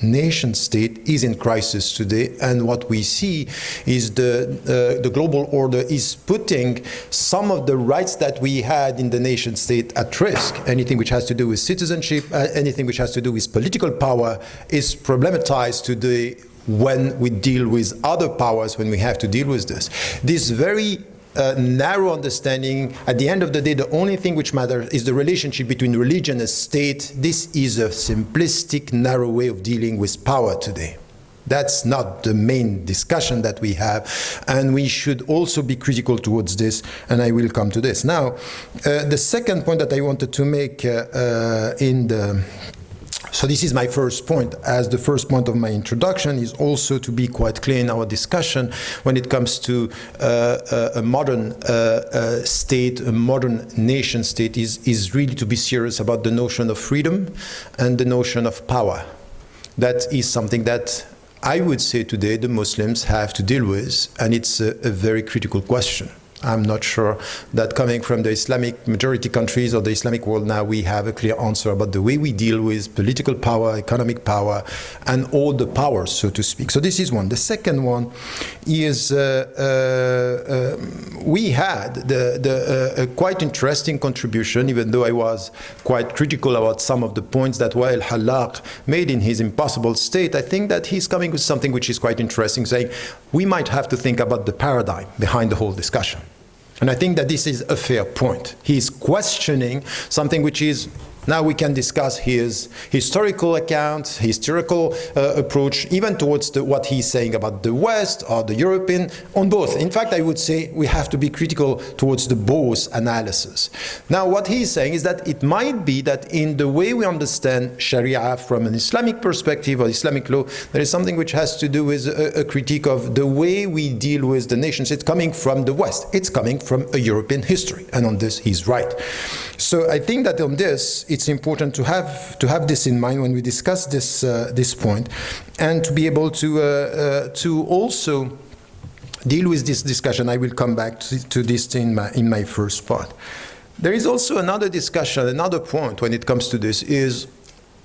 Nation state is in crisis today, and what we see is the global order is putting some of the rights that we had in the nation state at risk. Anything which has to do with citizenship, anything which has to do with political power is problematized today when we deal with other powers, when we have to deal with this. This very narrow understanding, at the end of the day, the only thing which matters is the relationship between religion and state. This is a simplistic, narrow way of dealing with power today. That's not the main discussion that we have, and we should also be critical towards this, and I will come to this. Now, the second point that I wanted to make so this is my first point, as the first point of my introduction is also to be quite clear in our discussion when it comes to a modern state, a modern nation state is really to be serious about the notion of freedom and the notion of power. That is something that I would say today the Muslims have to deal with, and it's a very critical question. I'm not sure that coming from the Islamic majority countries or the Islamic world now, we have a clear answer about the way we deal with political power, economic power, and all the powers, so to speak. So this is one. The second one is we had a quite interesting contribution, even though I was quite critical about some of the points that Wael Hallaq made in his Impossible State. I think that he's coming with something which is quite interesting, saying we might have to think about the paradigm behind the whole discussion. And I think that this is a fair point. He's questioning something which is, now we can discuss his historical account, historical approach, even towards what he's saying about the West or the European, on both. In fact, I would say we have to be critical towards the both analysis. Now, what he's saying is that it might be that in the way we understand Sharia from an Islamic perspective or Islamic law, there is something which has to do with a critique of the way we deal with the nations. It's coming from the West. It's coming from a European history. And on this, he's right. So I think that on this, it's important to have this in mind when we discuss this point, and to be able to also deal with this discussion. I will come back to this in my first part. There is also another discussion, another point when it comes to this is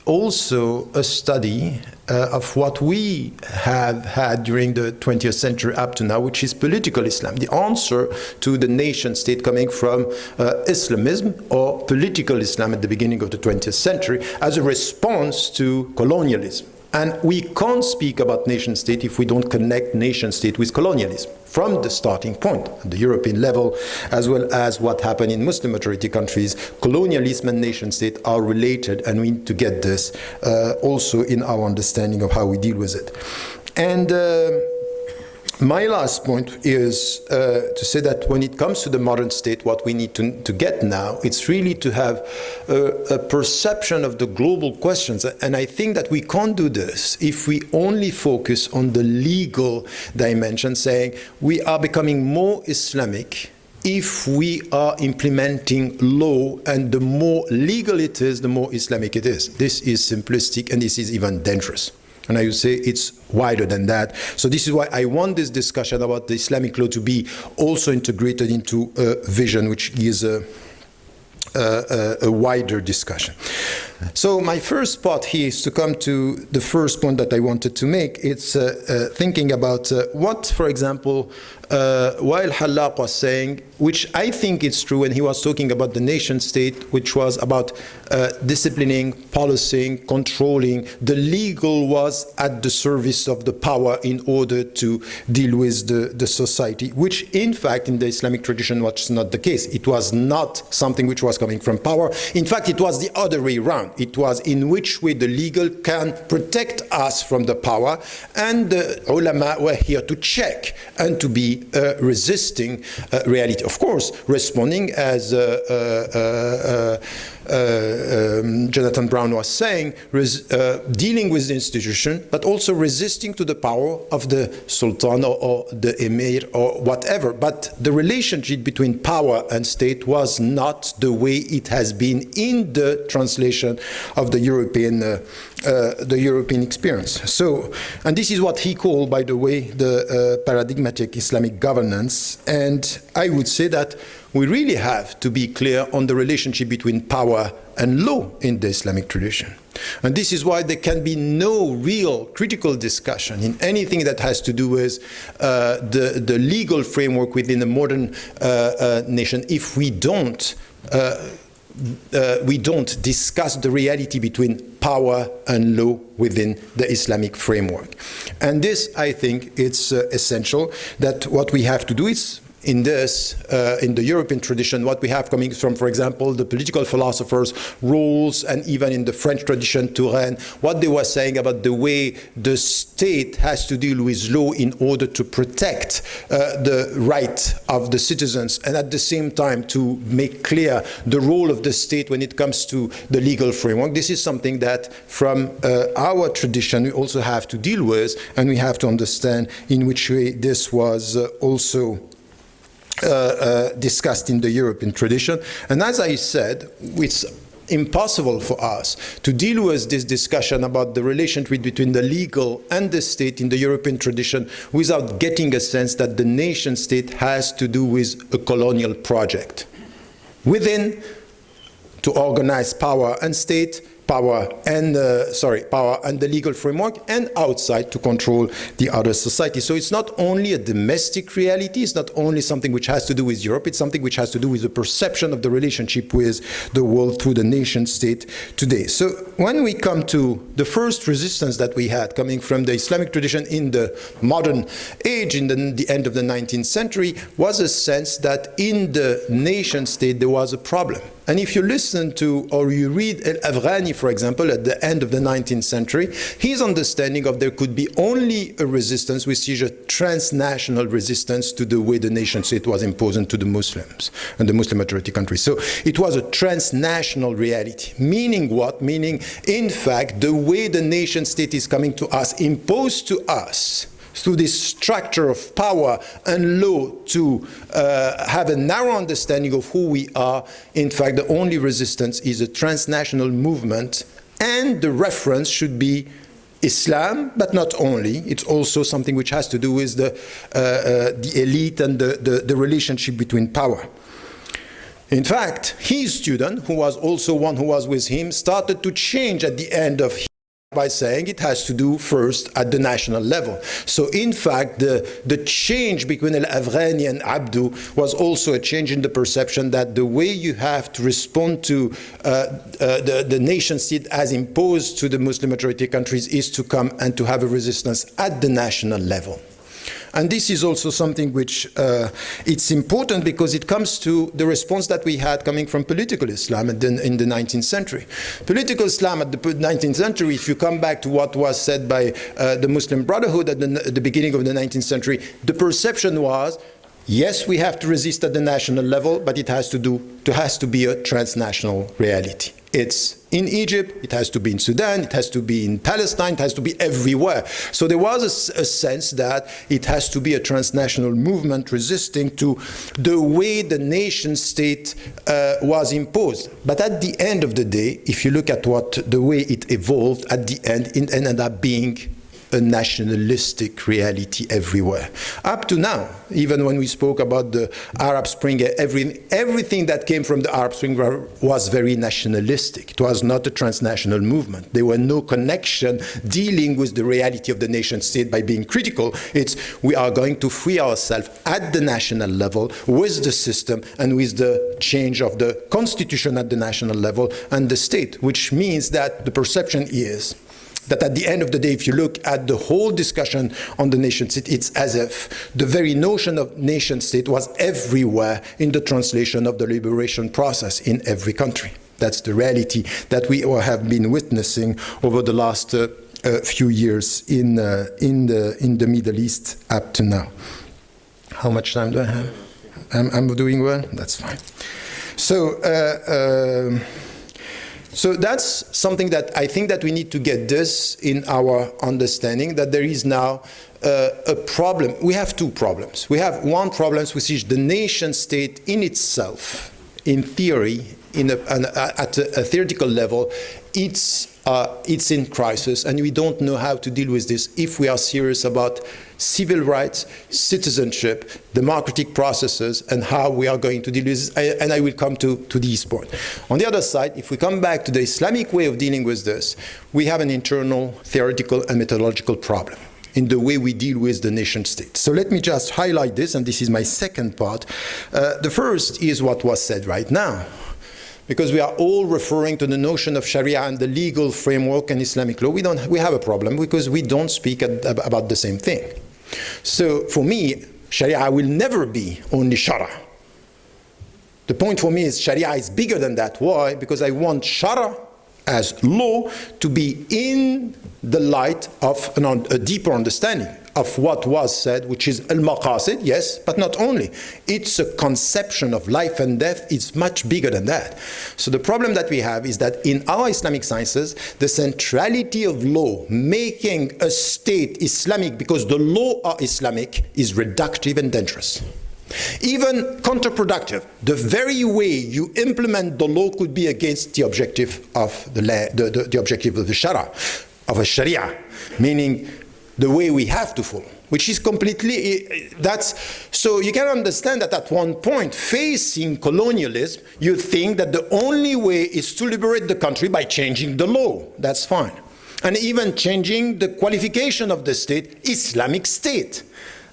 also a study of what we have had during the 20th century up to now, which is political Islam. The answer to the nation state coming from Islamism or political Islam at the beginning of the 20th century as a response to colonialism. And we can't speak about nation state if we don't connect nation state with colonialism from the starting point at the European level, as well as what happened in Muslim majority countries. Colonialism and nation state are related, and we need to get this also in our understanding of how we deal with it. And my last point is to say that when it comes to the modern state, what we need to get now, it's really to have a perception of the global questions. And I think that we can't do this if we only focus on the legal dimension, saying we are becoming more Islamic if we are implementing law, and the more legal it is, the more Islamic it is. This is simplistic, and this is even dangerous. And I would say it's wider than that. So this is why I want this discussion about the Islamic law to be also integrated into a vision which is a wider discussion. So my first part here is to come to the first point that I wanted to make. It's thinking about what, for example, Wael Hallaq was saying, which I think is true when he was talking about the nation state, which was about disciplining, policing, controlling. The legal was at the service of the power in order to deal with the society, which in fact in the Islamic tradition was not the case. It was not something which was coming from power. In fact, it was the other way around. ground. It was in which way the legal can protect us from the power, and the ulama were here to check and to be resisting reality. Of course, responding as Jonathan Brown was saying, dealing with the institution, but also resisting to the power of the sultan or the emir or whatever. But the relationship between power and state was not the way it has been in the translation of the European experience. So, and this is what he called, by the way, the paradigmatic Islamic governance. And I would say that we really have to be clear on the relationship between power and law in the Islamic tradition. And this is why there can be no real critical discussion in anything that has to do with the legal framework within a modern nation if we don't discuss the reality between power and law within the Islamic framework. And this, I think, it's essential that what we have to do is in the European tradition, what we have coming from, for example, the political philosophers' roles, and even in the French tradition, Turenne, what they were saying about the way the state has to deal with law in order to protect the right of the citizens, and at the same time to make clear the role of the state when it comes to the legal framework. This is something that from our tradition we also have to deal with, and we have to understand in which way this was also discussed in the European tradition. And as I said, it's impossible for us to deal with this discussion about the relationship between the legal and the state in the European tradition without getting a sense that the nation state has to do with a colonial project. Within, to organize power and state, power and the legal framework, and outside to control the other society. So it's not only a domestic reality, it's not only something which has to do with Europe, it's something which has to do with the perception of the relationship with the world through the nation state today. So when we come to the first resistance that we had coming from the Islamic tradition in the modern age, in the end of the 19th century, was a sense that in the nation state there was a problem. And if you listen to, or you read Al-Afghani, for example, at the end of the 19th century, his understanding of there could be only a resistance, which is a transnational resistance to the way the nation state was imposed to the Muslims and the Muslim majority countries. So it was a transnational reality. Meaning what? Meaning, in fact, the way the nation state is coming to us, imposed to us, through this structure of power and law to have a narrow understanding of who we are. In fact, the only resistance is a transnational movement, and the reference should be Islam, but not only. It's also something which has to do with the elite and the relationship between power. In fact, his student, who was also one who was with him, started to change at the end of by saying it has to do first at the national level. So in fact, the change between Al-Afghani and Abdu was also a change in the perception that the way you have to respond to the nation state as imposed to the Muslim majority countries is to come and to have a resistance at the national level. And this is also something which it's important because it comes to the response that we had coming from political Islam in the 19th century. Political Islam at the 19th century, if you come back to what was said by the Muslim Brotherhood at the beginning of the 19th century, the perception was, yes, we have to resist at the national level, but it has to be a transnational reality. It's in Egypt, it has to be in Sudan, it has to be in Palestine, it has to be everywhere. So there was a sense that it has to be a transnational movement resisting to the way the nation state was imposed. But at the end of the day, if you look at the way it evolved, at the end, it ended up being a nationalistic reality everywhere. Up to now, even when we spoke about the Arab Spring, everything that came from the Arab Spring was very nationalistic. It was not a transnational movement. There were no connection dealing with the reality of the nation state by being critical. It's we are going to free ourselves at the national level with the system and with the change of the constitution at the national level and the state, which means that the perception is that at the end of the day, if you look at the whole discussion on the nation state, it's as if the very notion of nation state was everywhere in the translation of the liberation process in every country. That's the reality that we all have been witnessing over the last few years in the Middle East up to now. How much time do I have? I'm doing well? That's fine. So that's something that I think that we need to get this in our understanding, that there is now a problem. We have two problems. We have one problem, which is the nation state in itself, in theory, at a theoretical level, it's in crisis, and we don't know how to deal with this if we are serious about civil rights, citizenship, democratic processes, and how we are going to deal with this. And I will come to these points. On the other side, if we come back to the Islamic way of dealing with this, we have an internal theoretical and methodological problem in the way we deal with the nation state. So let me just highlight this, and this is my second part. The first is what was said right now, because we are all referring to the notion of Sharia and the legal framework and Islamic law. We have a problem because we don't speak about the same thing. So for me, Sharia will never be only Shara. The point for me is Sharia is bigger than that. Why? Because I want Shara as law to be in the light of a deeper understanding of what was said, which is al-maqasid, yes, but not only. It's a conception of life and death. It's much bigger than that. So the problem that we have is that in our Islamic sciences, the centrality of law, making a state Islamic because the law are Islamic, is reductive and dangerous. Even counterproductive. The very way you implement the law could be against the objective of the objective of the Sharia, meaning the way we have to follow, which is completely, so you can understand that at one point, facing colonialism, you think that the only way is to liberate the country by changing the law. That's fine. And even changing the qualification of the state, Islamic state.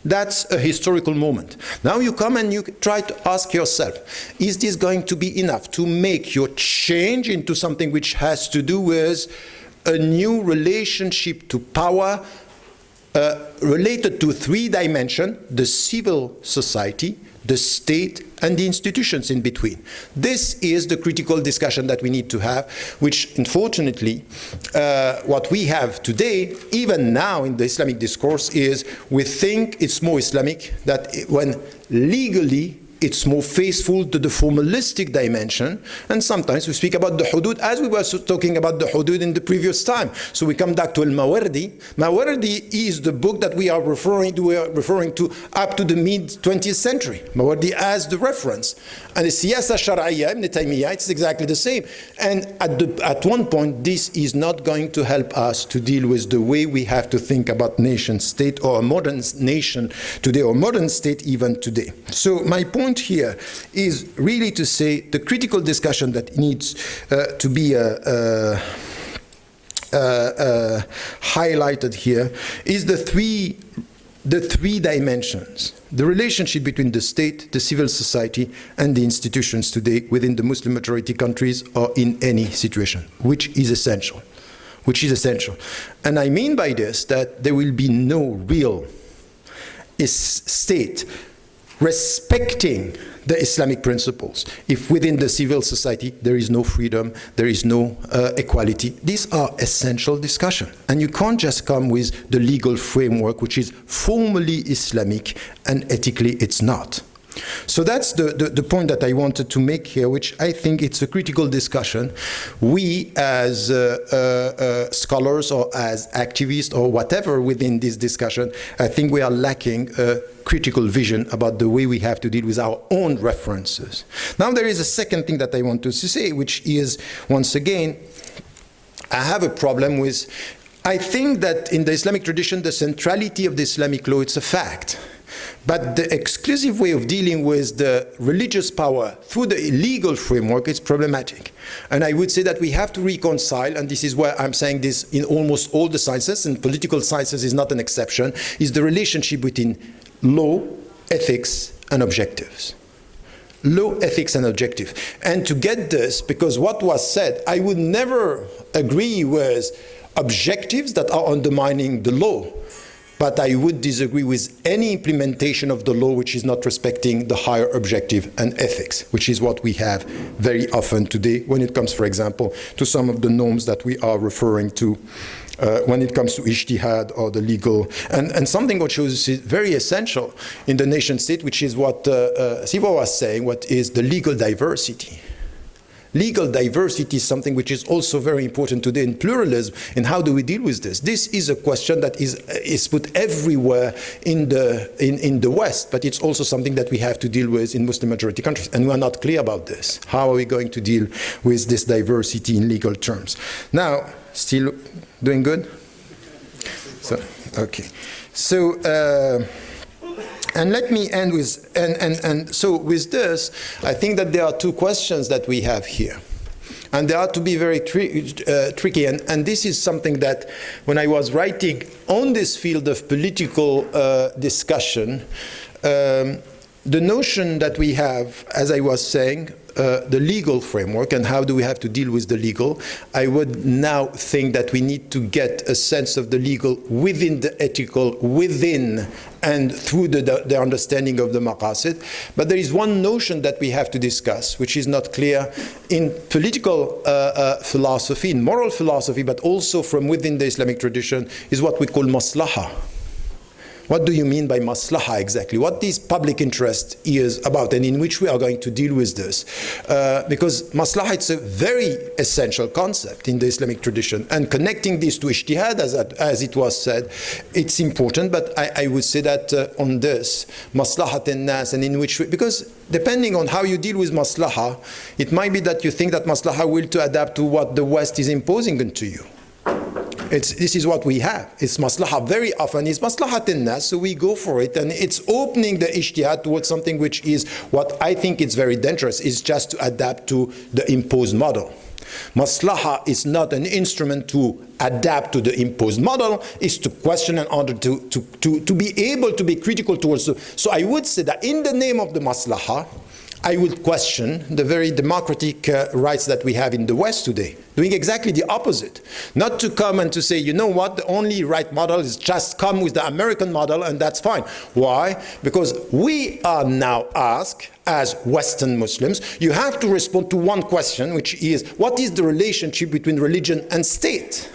That's a historical moment. Now you come and you try to ask yourself, is this going to be enough to make your change into something which has to do with a new relationship to power, related to three dimensions: the civil society, the state, and the institutions in between. This is the critical discussion that we need to have, which unfortunately, what we have today, even now in the Islamic discourse, is we think it's more Islamic, that when legally it's more faithful to the formalistic dimension, and sometimes we speak about the hudud as we were talking about the hudud in the previous time. So we come back to Al-Mawardi. Mawardi is the book that we are referring to up to the mid-20th century. Mawardi as the reference. And the Siyasa Shar'iyya, Ibn Taymiyyah, it's exactly the same. And at one point, this is not going to help us to deal with the way we have to think about nation state, or a modern nation today, or modern state even today. So my point here is really to say the critical discussion that needs to be highlighted here is the three dimensions: the relationship between the state, the civil society, and the institutions today within the Muslim majority countries or in any situation, which is essential. And I mean by this that there will be no real state respecting the Islamic principles if within the civil society there is no freedom, there is no equality. These are essential discussions. And you can't just come with the legal framework, which is formally Islamic and ethically it's not. So that's the point that I wanted to make here, which I think it's a critical discussion. We as scholars or as activists or whatever within this discussion, I think we are lacking a critical vision about the way we have to deal with our own references. Now there is a second thing that I want to say, which is, once again, I have a problem with, I think that in the Islamic tradition, the centrality of the Islamic law, it's a fact. But the exclusive way of dealing with the religious power through the legal framework is problematic. And I would say that we have to reconcile, and this is why I'm saying this in almost all the sciences, and political sciences is not an exception, is the relationship between law, ethics, and objectives. Law, ethics, and objective. And to get this, because what was said, I would never agree with objectives that are undermining the law. but I would disagree with any implementation of the law which is not respecting the higher objective and ethics, which is what we have very often today when it comes, for example, to some of the norms that we are referring to when it comes to ijtihad or the legal, and something which is very essential in the nation state, which is what Asifa was saying, what is the legal diversity. Legal diversity is something which is also very important today in pluralism, and how do we deal with this? This is a question that is put everywhere in the West, but it's also something that we have to deal with in Muslim majority countries, and we are not clear about this. How are we going to deal with this diversity in legal terms? Now, still doing good? So, okay. So, and let me end with, so with this, I think that there are two questions that we have here. And they are to be very tricky. And this is something that when I was writing on this field of political discussion, the notion that we have, as I was saying, the legal framework and how do we have to deal with the legal, I would now think that we need to get a sense of the legal within the ethical, within and through the understanding of the maqasid. But there is one notion that we have to discuss, which is not clear in political philosophy, in moral philosophy, but also from within the Islamic tradition, is what we call maslaha. What do you mean by maslaha exactly? What this public interest is about, and in which we are going to deal with this? Because maslaha, it's a very essential concept in the Islamic tradition, and connecting this to ijtihad, as it was said, it's important, but I would say that on this, maslahat al-nas, and in which we, because depending on how you deal with maslaha, it might be that you think that maslaha will to adapt to what the West is imposing onto you. This is what we have. It's maslaha very often. It's maslahat al-nas, so we go for it. And it's opening the ijtihad towards something which is what I think is very dangerous, is just to adapt to the imposed model. Maslaha is not an instrument to adapt to the imposed model, is to question in order to be able to be critical towards the, so I would say that in the name of the maslaha, I would question the very democratic rights that we have in the West today, doing exactly the opposite. Not to come and to say, you know what, the only right model is just come with the American model and that's fine. Why? Because we are now asked, as Western Muslims, you have to respond to one question, which is, what is the relationship between religion and state?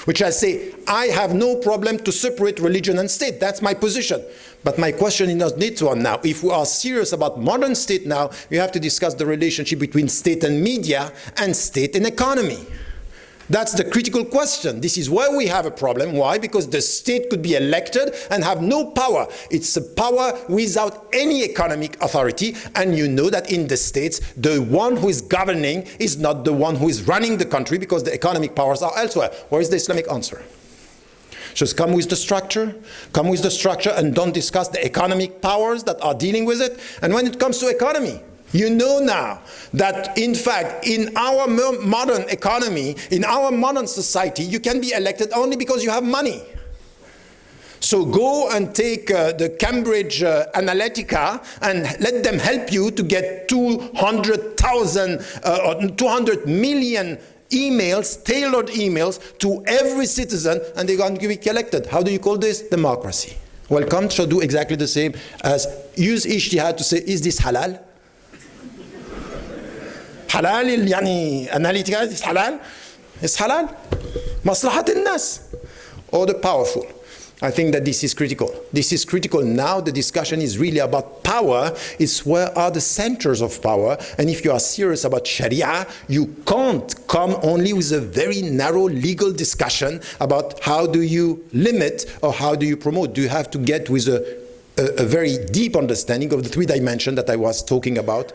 Which I say, I have no problem to separate religion and state. That's my position. But my question is not this one now. If we are serious about modern state now, we have to discuss the relationship between state and media and state and economy. That's the critical question. This is where we have a problem. Why? Because the state could be elected and have no power. It's a power without any economic authority. And you know that in the states, the one who is governing is not the one who is running the country, because the economic powers are elsewhere. Where is the Islamic answer? Just come with the structure, and don't discuss the economic powers that are dealing with it. And when it comes to economy, you know now that, in fact, in our modern economy, in our modern society, you can be elected only because you have money. So go and take the Cambridge Analytica and let them help you to get 200,000 or 200 million emails, tailored emails to every citizen, and they're going to be elected. How do you call this? Democracy. Well, come to do exactly the same as use ijtihad to say, is this halal? حلال يعني analytica is halal? It's halal. مصلحة الناس or the powerful. I think that this is critical. This is critical now. The discussion is really about power. It's where are the centers of power. And if you are serious about Sharia, you can't come only with a very narrow legal discussion about how do you limit or how do you promote. Do you have to get with a very deep understanding of the three dimensions that I was talking about.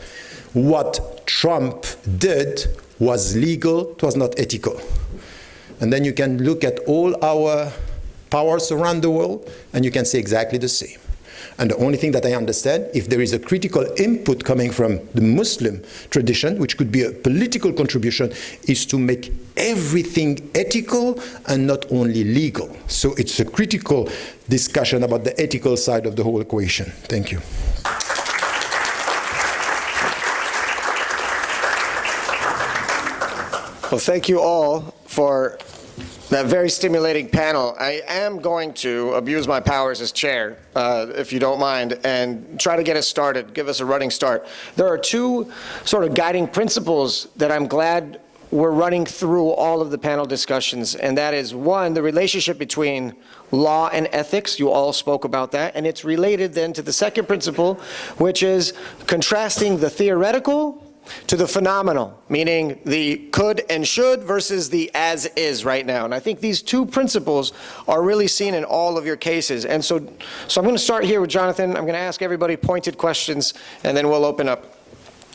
What Trump did was legal, it was not ethical. And then you can look at all our powers around the world, and you can say exactly the same. And the only thing that I understand, if there is a critical input coming from the Muslim tradition, which could be a political contribution, is to make everything ethical and not only legal. So it's a critical discussion about the ethical side of the whole equation. Thank you. Well, thank you all for that very stimulating panel. I am going to abuse my powers as chair, if you don't mind, and try to get us started, give us a running start. There are two sort of guiding principles that I'm glad we're running through all of the panel discussions, and that is, one, the relationship between law and ethics. You all spoke about that, and it's related then to the second principle, which is contrasting the theoretical to the phenomenal, meaning the could and should versus the as is right now. And I think these two principles are really seen in all of your cases. And so I'm going to start here with Jonathan. I'm going to ask everybody pointed questions, and then we'll open up.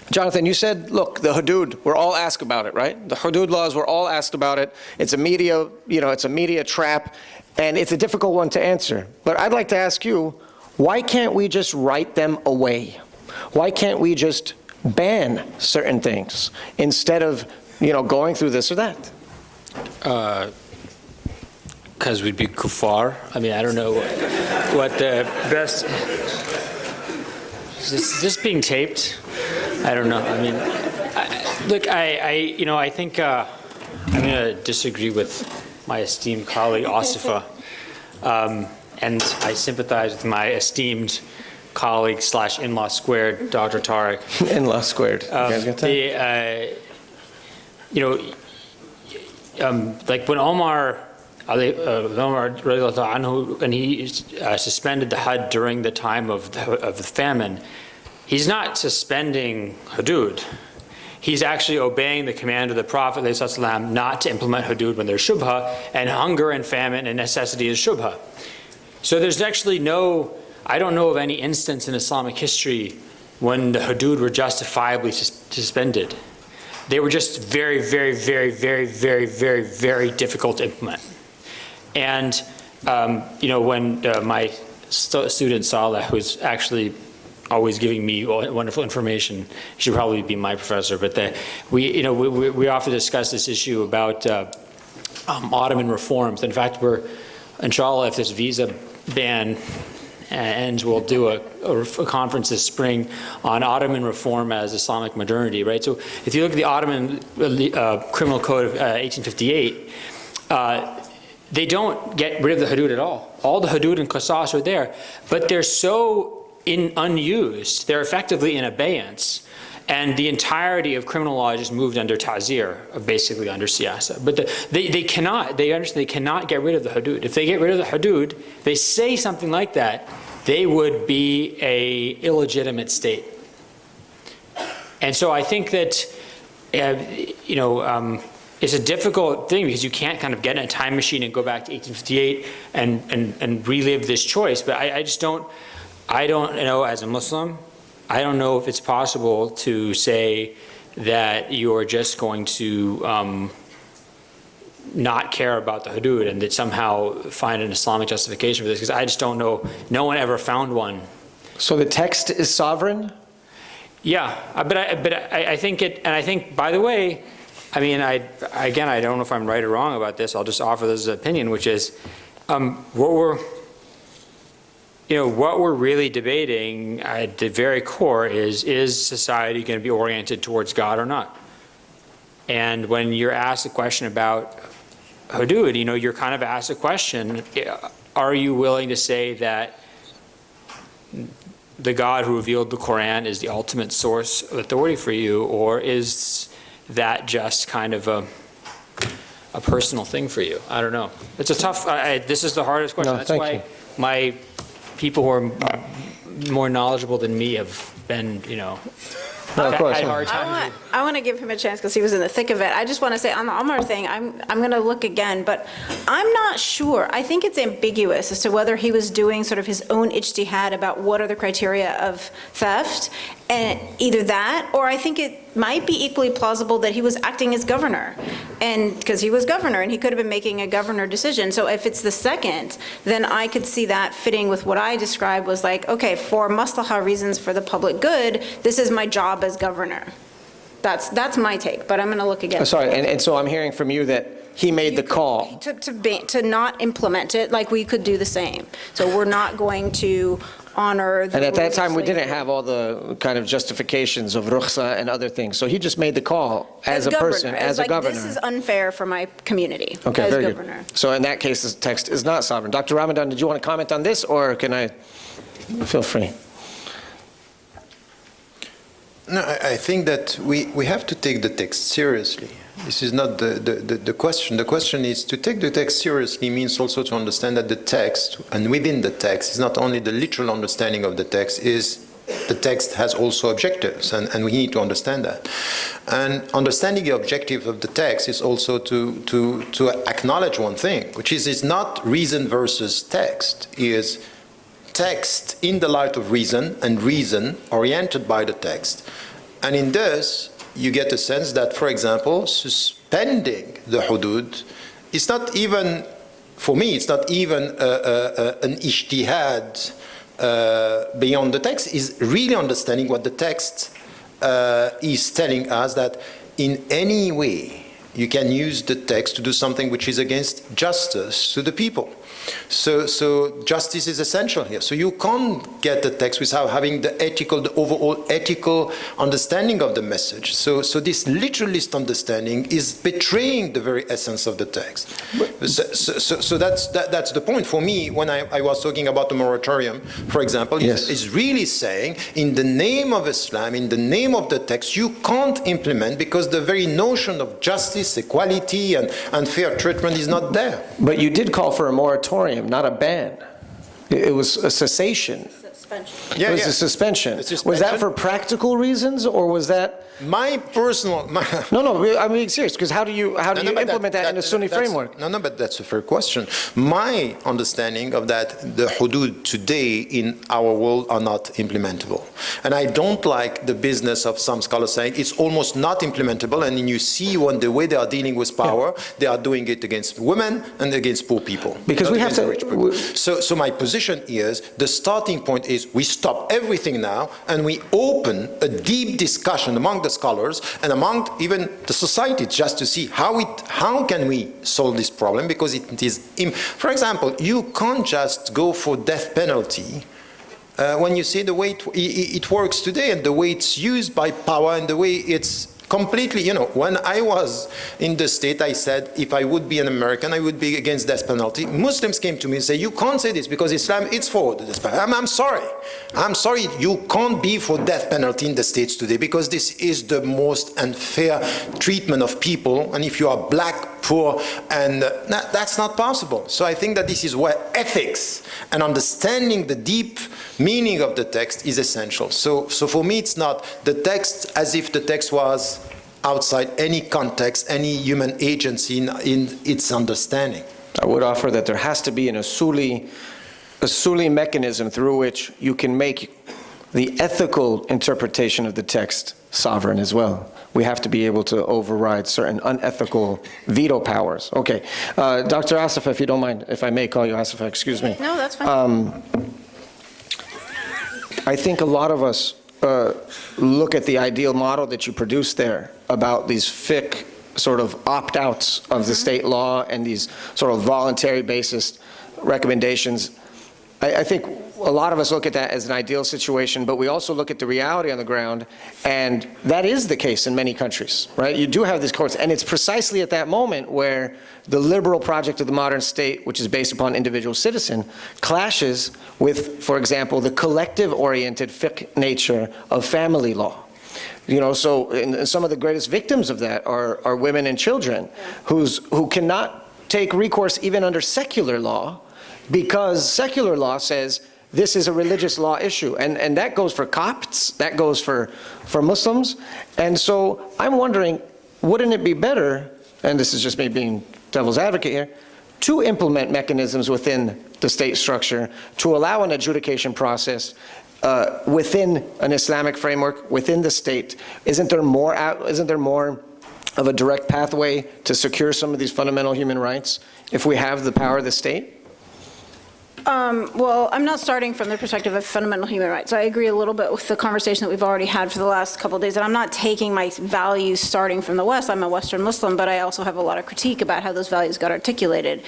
Jonathan, you said, look, the hudud, we're all asked about it, right? The hudud laws, we're all asked about it. It's a media, it's a media trap, and it's a difficult one to answer. But I'd like to ask you, why can't we just write them away? Why can't we just ban certain things instead of, going through this or that? Because we'd be kuffar. I mean, I don't know what the best... Is this being taped? I don't know. I mean, I think I'm going to disagree with my esteemed colleague, Asifa. And I sympathize with my esteemed colleague / in-law squared, Dr. Tariq. In-law squared. You guys got that? Like when Omar and he suspended the Hajj during the time of the famine, he's not suspending hudud. He's actually obeying the command of the Prophet ﷺ not to implement hudud when there's shubha, and hunger and famine and necessity is shubha. So there's actually I don't know of any instance in Islamic history when the hudud were justifiably suspended. They were just very, very, very, very, very, very, very difficult to implement. And, when my student Saleh, who's actually always giving me wonderful information, he should probably be my professor, but we often discuss this issue about Ottoman reforms. In fact, inshallah, if this visa ban ends, we'll do a conference this spring on Ottoman reform as Islamic modernity, right? So if you look at the Ottoman Criminal Code of 1858, they don't get rid of the hudud at all. All the hudud and qisas are there, but they're so unused, they're effectively in abeyance, and the entirety of criminal law just moved under ta'zir, basically under siyasa. But they understand they cannot get rid of the hudud. If they get rid of the hudud, they say something like that, they would be a illegitimate state. And so I think that, it's a difficult thing because you can't kind of get in a time machine and go back to 1858 and relive this choice. But I don't know, as a Muslim, I don't know if it's possible to say that you're just going to not care about the hudud and that somehow find an Islamic justification for this, because I just don't know. No one ever found one. So the text is sovereign? Yeah, but I think it, and I think, by the way, I mean, I don't know if I'm right or wrong about this. I'll just offer this as an opinion, which is what we're really debating at the very core is society going to be oriented towards God or not? And when you're asked a question about hudud, you're kind of asked a question, are you willing to say that the God who revealed the Quran is the ultimate source of authority for you, or is that just kind of a personal thing for you? I don't know. It's a tough, this is the hardest question. No, That's thank why you. my people who are more knowledgeable than me have been, No, of course. had hard times. I want to give him a chance because he was in the thick of it. I just want to say on the Omar thing, I'm going to look again, but I'm not sure. I think it's ambiguous as to whether he was doing sort of his own ijtihad about what are the criteria of theft, and either that, or I think it might be equally plausible that he was acting as governor, and because he was governor and he could have been making a governor decision. So if it's the second, then I could see that fitting with what I described was like, okay, for maslaha reasons for the public good, this is my job as governor. That's my take, but I'm going to look again. Sorry, and so I'm hearing from you that he made the call. To not implement it, like we could do the same. So we're not going to honor the And at that rules of time, we didn't slavery. have all the kind of justifications of rukhsa and other things. So he just made the call as a governor, person, as a like, governor. This is unfair for my community Okay, as very governor. good. So in that case, the text is not sovereign. Dr. Ramadan, did you want to comment on this, or can I? Feel free. No, I think that we have to take the text seriously. This is not the question. The question is to take the text seriously means also to understand that the text, and within the text, is not only the literal understanding of the text, is the text has also objectives, and we need to understand that. And understanding the objectives of the text is also to acknowledge one thing, which is it's not reason versus text, is text in the light of reason and reason oriented by the text. And in this, you get a sense that, for example, suspending the hudud is not even, for me, it's not even an ijtihad beyond the text, is really understanding what the text is telling us, that in any way you can use the text to do something which is against justice to the people. So justice is essential here. So you can't get the text without having the overall ethical understanding of the message. So this literalist understanding is betraying the very essence of the text. So that's the point. For me, when I was talking about the moratorium, for example, yes, is really saying, in the name of Islam, in the name of the text, you can't implement, because the very notion of justice, equality, and fair treatment is not there. But you did call for a moratorium, not a ban. It was a cessation. Yeah, it was yeah. a suspension. suspension. Was that for practical reasons, or was that? My personal... No, I'm being serious, because how do you implement that in a Sunni framework? No, but that's a fair question. My understanding of that, the hudud today in our world are not implementable. And I don't like the business of some scholars saying it's almost not implementable, and then you see when the way they are dealing with power, they are doing it against women and against poor people. Because we have to... Rich people. So my position is, the starting point is we stop everything now and we open a deep discussion among the scholars and among even the society, just to see how can we solve this problem, because it is, for example, you can't just go for death penalty when you see the way it works today and the way it's used by power and the way it's completely, when I was in the state, I said, if I would be an American, I would be against death penalty. Muslims came to me and said, you can't say this because Islam, it's for the death penalty. I'm sorry, you can't be for death penalty in the States today, because this is the most unfair treatment of people, and if you are black, poor, and that's not possible. So I think that this is where ethics and understanding the deep meaning of the text is essential. So for me, it's not the text as if the text was outside any context, any human agency in its understanding. I would offer that there has to be an usuli mechanism through which you can make the ethical interpretation of the text sovereign as well. We have to be able to override certain unethical veto powers. Okay, Dr. Asifa, if you don't mind, if I may call you Asifa, excuse me. No, that's fine. I think a lot of us look at the ideal model that you produced there about these fiqh sort of opt-outs of the state law and these sort of voluntary basis recommendations. I think a lot of us look at that as an ideal situation, but we also look at the reality on the ground, and that is the case in many countries, right? You do have these courts, and it's precisely at that moment where the liberal project of the modern state, which is based upon individual citizen, clashes with, for example, the collective-oriented fiqh nature of family law. So and some of the greatest victims of that are women and children who cannot take recourse even under secular law, because secular law says this is a religious law issue. And that goes for Copts, that goes for Muslims. And so I'm wondering, wouldn't it be better, and this is just me being devil's advocate here, to implement mechanisms within the state structure to allow an adjudication process within an Islamic framework, within the state? Isn't there more of a direct pathway to secure some of these fundamental human rights if we have the power of the state? Well, I'm not starting from the perspective of fundamental human rights. I agree a little bit with the conversation that we've already had for the last couple of days, and I'm not taking my values starting from the West. I'm a Western Muslim, but I also have a lot of critique about how those values got articulated.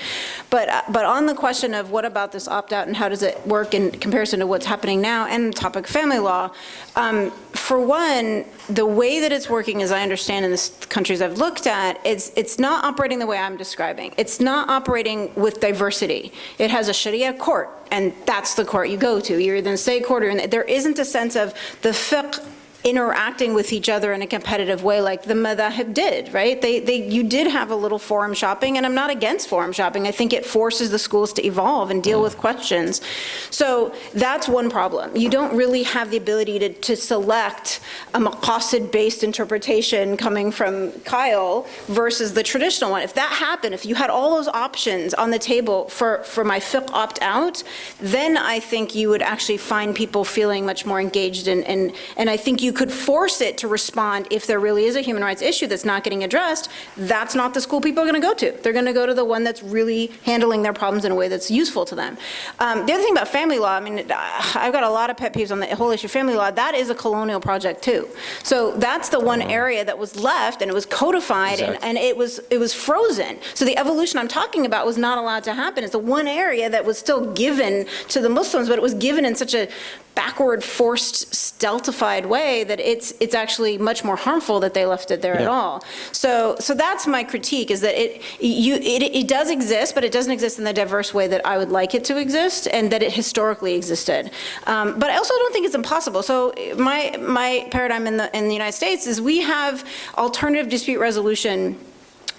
But on the question of what about this opt-out and how does it work in comparison to what's happening now and the topic of family law, for one, the way that it's working, as I understand in the countries I've looked at, it's not operating the way I'm describing. It's not operating with diversity. It has a Sharia court, and that's the court you go to. You're either in the state court or there isn't a sense of the fiqh interacting with each other in a competitive way like the madhahib did, right? You did have a little forum shopping, and I'm not against forum shopping. I think it forces the schools to evolve and deal with questions. So that's one problem. You don't really have the ability to select a maqasid-based interpretation coming from Kyle versus the traditional one. If that happened, if you had all those options on the table for my fiqh opt-out, then I think you would actually find people feeling much more engaged, and I think you could force it to respond if there really is a human rights issue that's not getting addressed. That's not the school people are going to go to. They're going to go to the one that's really handling their problems in a way that's useful to them. The other thing about family law, I mean, I've got a lot of pet peeves on the whole issue of family law. That is a colonial project too. So that's the one area that was left, and it was codified, exactly. and it was frozen. So the evolution I'm talking about was not allowed to happen. It's the one area that was still given to the Muslims, but it was given in such a backward, forced, stultified way that it's actually much more harmful that they left it there at all. So that's my critique, is that it does exist, but it doesn't exist in the diverse way that I would like it to exist, and that it historically existed. But I also don't think it's impossible. So my paradigm in the United States is we have alternative dispute resolution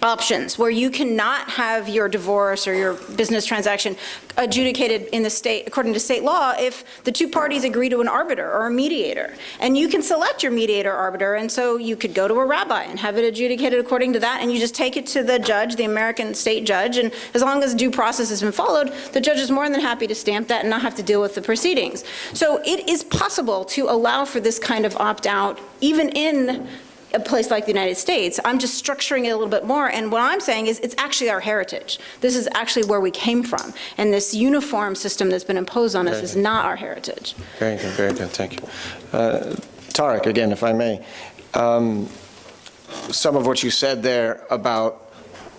options where you cannot have your divorce or your business transaction adjudicated in the state according to state law if the two parties agree to an arbiter or a mediator. And you can select your mediator arbiter, and so you could go to a rabbi and have it adjudicated according to that, and you just take it to the judge, the American state judge, and as long as due process has been followed, the judge is more than happy to stamp that and not have to deal with the proceedings. So it is possible to allow for this kind of opt-out even in a place like the United States. I'm just structuring it a little bit more, and what I'm saying is it's actually our heritage. This is actually where we came from, and this uniform system that's been imposed on us is not our heritage. Very good, thank you. Tariq, again, if I may, some of what you said there about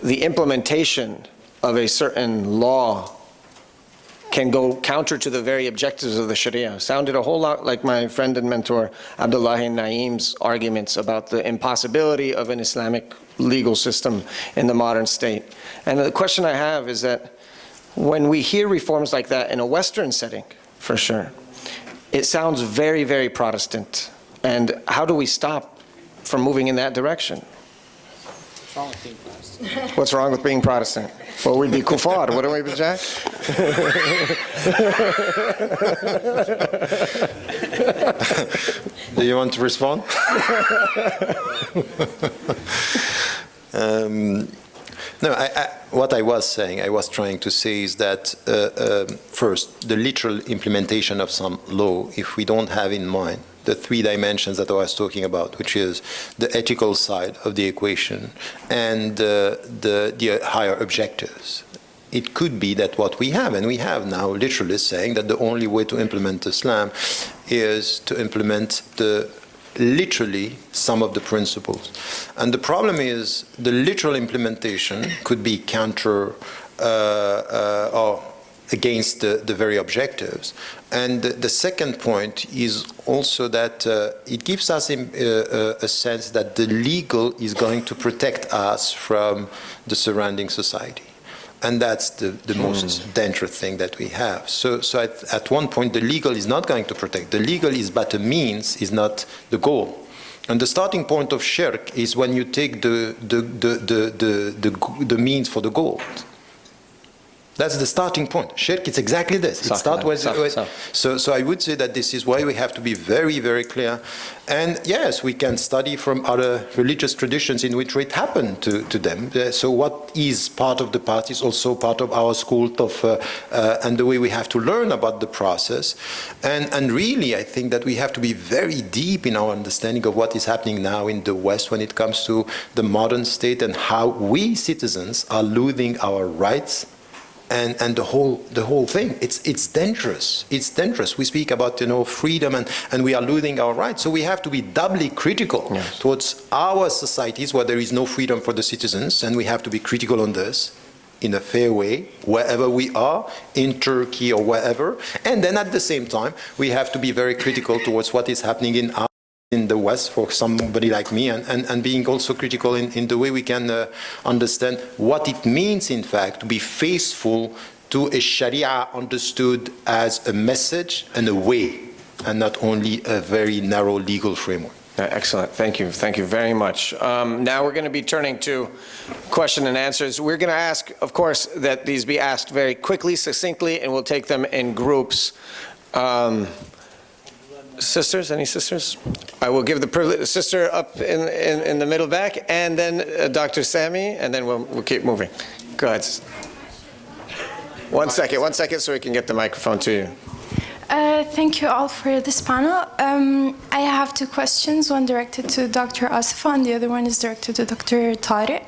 the implementation of a certain law can go counter to the very objectives of the Sharia. Sounded a whole lot like my friend and mentor Abdullahi Naeem's arguments about the impossibility of an Islamic legal system in the modern state. And the question I have is that when we hear reforms like that in a Western setting, for sure, it sounds very, very Protestant. And how do we stop from moving in that direction? What's wrong with being Protestant? What's wrong with being Protestant? Well, we'd be kuffar, wouldn't we, Jack? Do you want to respond? No, what I was saying, I was trying to say is that first, the literal implementation of some law, if we don't have in mind the three dimensions that I was talking about, which is the ethical side of the equation and the higher objectives. It could be that what we have, and we have now literally saying that the only way to implement Islam is to implement literally some of the principles. And the problem is the literal implementation could be counter or against the very objectives. And the second point is also that it gives us a sense that the legal is going to protect us from the surrounding society. And that's the most dangerous thing that we have. So at one point, the legal is not going to protect. The legal is but a means, is not the goal. And the starting point of shirk is when you take the means for the goal. That's the starting point. Shirk, it's exactly this. It starts with, so I would say that this is why we have to be very, very clear. And yes, we can study from other religious traditions in which it happened to them. So what is part of the past is also part of our school of, and the way we have to learn about the process. And really, I think that we have to be very deep in our understanding of what is happening now in the West when it comes to the modern state and how we citizens are losing our rights and the whole thing. It's dangerous. It's dangerous. We speak about freedom and we are losing our rights. So we have to be doubly critical towards our societies where there is no freedom for the citizens, and we have to be critical on this in a fair way, wherever we are, in Turkey or wherever. And then at the same time, we have to be very critical towards what is happening in the West for somebody like me, and being also critical in the way we can understand what it means, in fact, to be faithful to a Sharia understood as a message and a way, and not only a very narrow legal framework. Excellent. Thank you. Thank you very much. Now we're going to be turning to question and answers. We're going to ask, of course, that these be asked very quickly, succinctly, and we'll take them in groups. Sisters, any sisters? I will give the privilege, sister up in the middle back, and then Dr. Sami, and then we'll keep moving. Go ahead. One second so we can get the microphone to you. Thank you all for this panel. I have two questions, one directed to Dr. Asifa and the other one is directed to Dr. Tariq.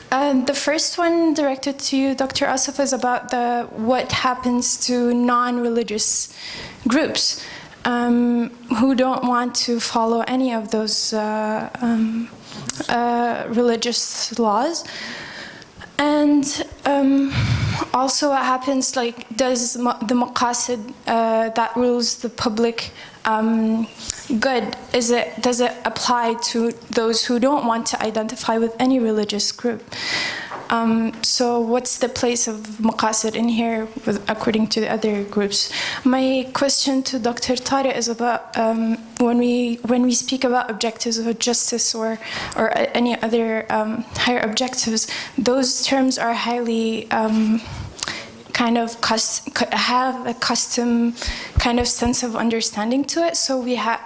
The first one directed to you, Dr. Asifa, is about what happens to non-religious groups who don't want to follow any of those religious laws. And also what happens, does the maqasid that rules the public good, does it apply to those who don't want to identify with any religious group? So what's the place of maqasid in here according to the other groups? My question to Dr. Tariq is about when we speak about objectives of justice or any other higher objectives, those terms are highly have a custom kind of sense of understanding to it. So we have,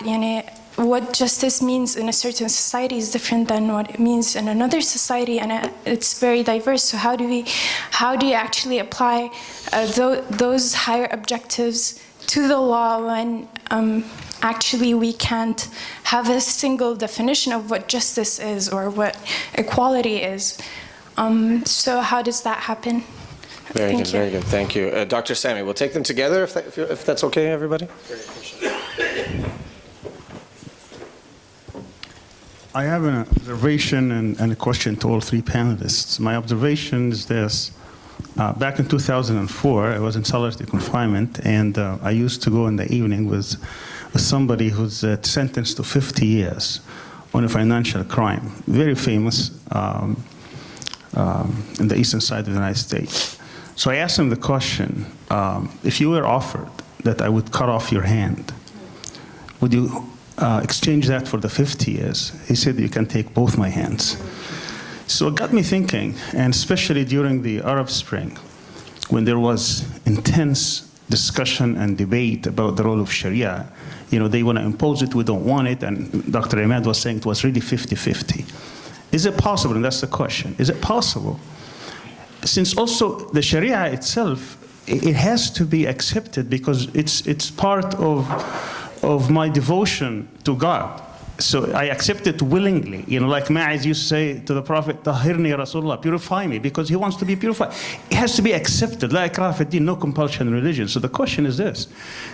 what justice means in a certain society is different than what it means in another society, and it's very diverse. So how do you actually apply those higher objectives to the law when actually we can't have a single definition of what justice is or what equality is? So how does that happen? Very good. Thank you. Dr. Sami, we'll take them together if that's okay, everybody. I have an observation and a question to all three panelists. My observation is this. Back in 2004, I was in solitary confinement, and I used to go in the evening with somebody who's sentenced to 50 years on a financial crime, very famous in the eastern side of the United States. So I asked him the question, if you were offered that I would cut off your hand, would you exchange that for the 50 years? He said, you can take both my hands. So it got me thinking, and especially during the Arab Spring, when there was intense discussion and debate about the role of Sharia, they want to impose it, we don't want it, and Dr. Ahmed was saying it was really 50-50. Is it possible, and that's the question, is it possible, since also the Sharia itself, it has to be accepted because it's part of my devotion to God. So I accept it willingly. Like Ma'iz used to say to the Prophet, Tahirni ya Rasulullah, purify me, because he wants to be purified. It has to be accepted. La ikraha fi din, no compulsion in religion. So the question is this: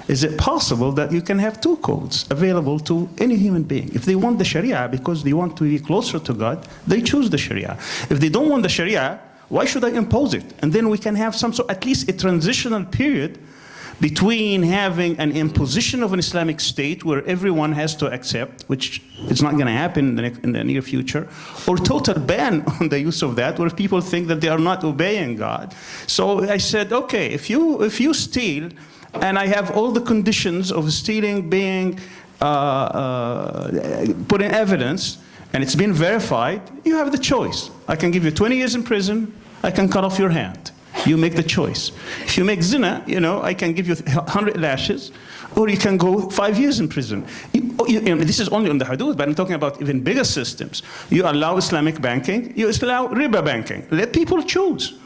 is it possible that you can have two codes available to any human being? If they want the Sharia because they want to be closer to God, they choose the Sharia. If they don't want the Sharia, why should I impose it? And then we can have at least a transitional period between having an imposition of an Islamic state where everyone has to accept, which is not going to happen in the near future, or total ban on the use of that, where people think that they are not obeying God. So I said, okay, if you steal, and I have all the conditions of stealing being put in evidence, and it's been verified, you have the choice. I can give you 20 years in prison, I can cut off your hand. You make the choice. If you make zina, I can give you 100 lashes, or you can go 5 years in prison. This is only on the hudud, but I'm talking about even bigger systems. You allow Islamic banking, you allow riba banking. Let people choose.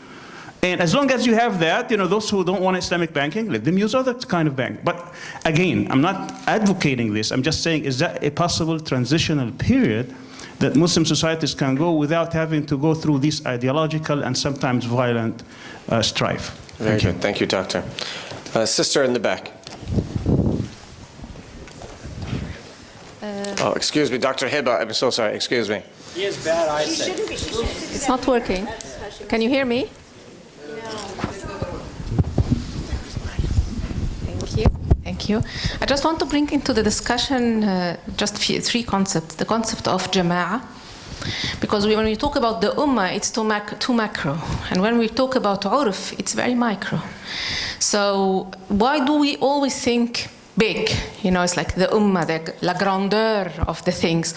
And as long as you have that, those who don't want Islamic banking, let them use other kind of bank. But again, I'm not advocating this. I'm just saying, is that a possible transitional period that Muslim societies can go without having to go through this ideological and sometimes violent strife? Very good. Thank you, Doctor. Sister in the back. Oh, excuse me, Dr. Hiba. I'm so sorry. Excuse me. He has bad eyesight. It's not working. Can you hear me? Thank you. Thank you. I just want to bring into the discussion just three concepts. The concept of jama'ah, because when we talk about the ummah, it's too macro. And when we talk about urf, it's very micro. So why do we always think big? You know, it's like the ummah, la grandeur of the things.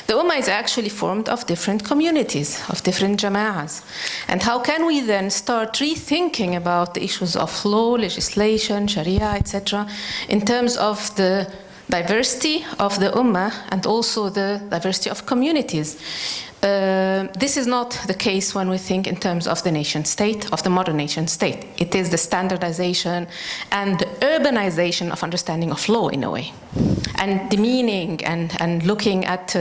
The ummah is actually formed of different communities, of different jama'ahs. And how can we then start rethinking about the issues of law, legislation, sharia, etc., in terms of the diversity of the ummah and also the diversity of communities? This is not the case when we think in terms of the nation state, of the modern nation state. It is the standardization and the urbanization of understanding of law in a way. And demeaning and looking at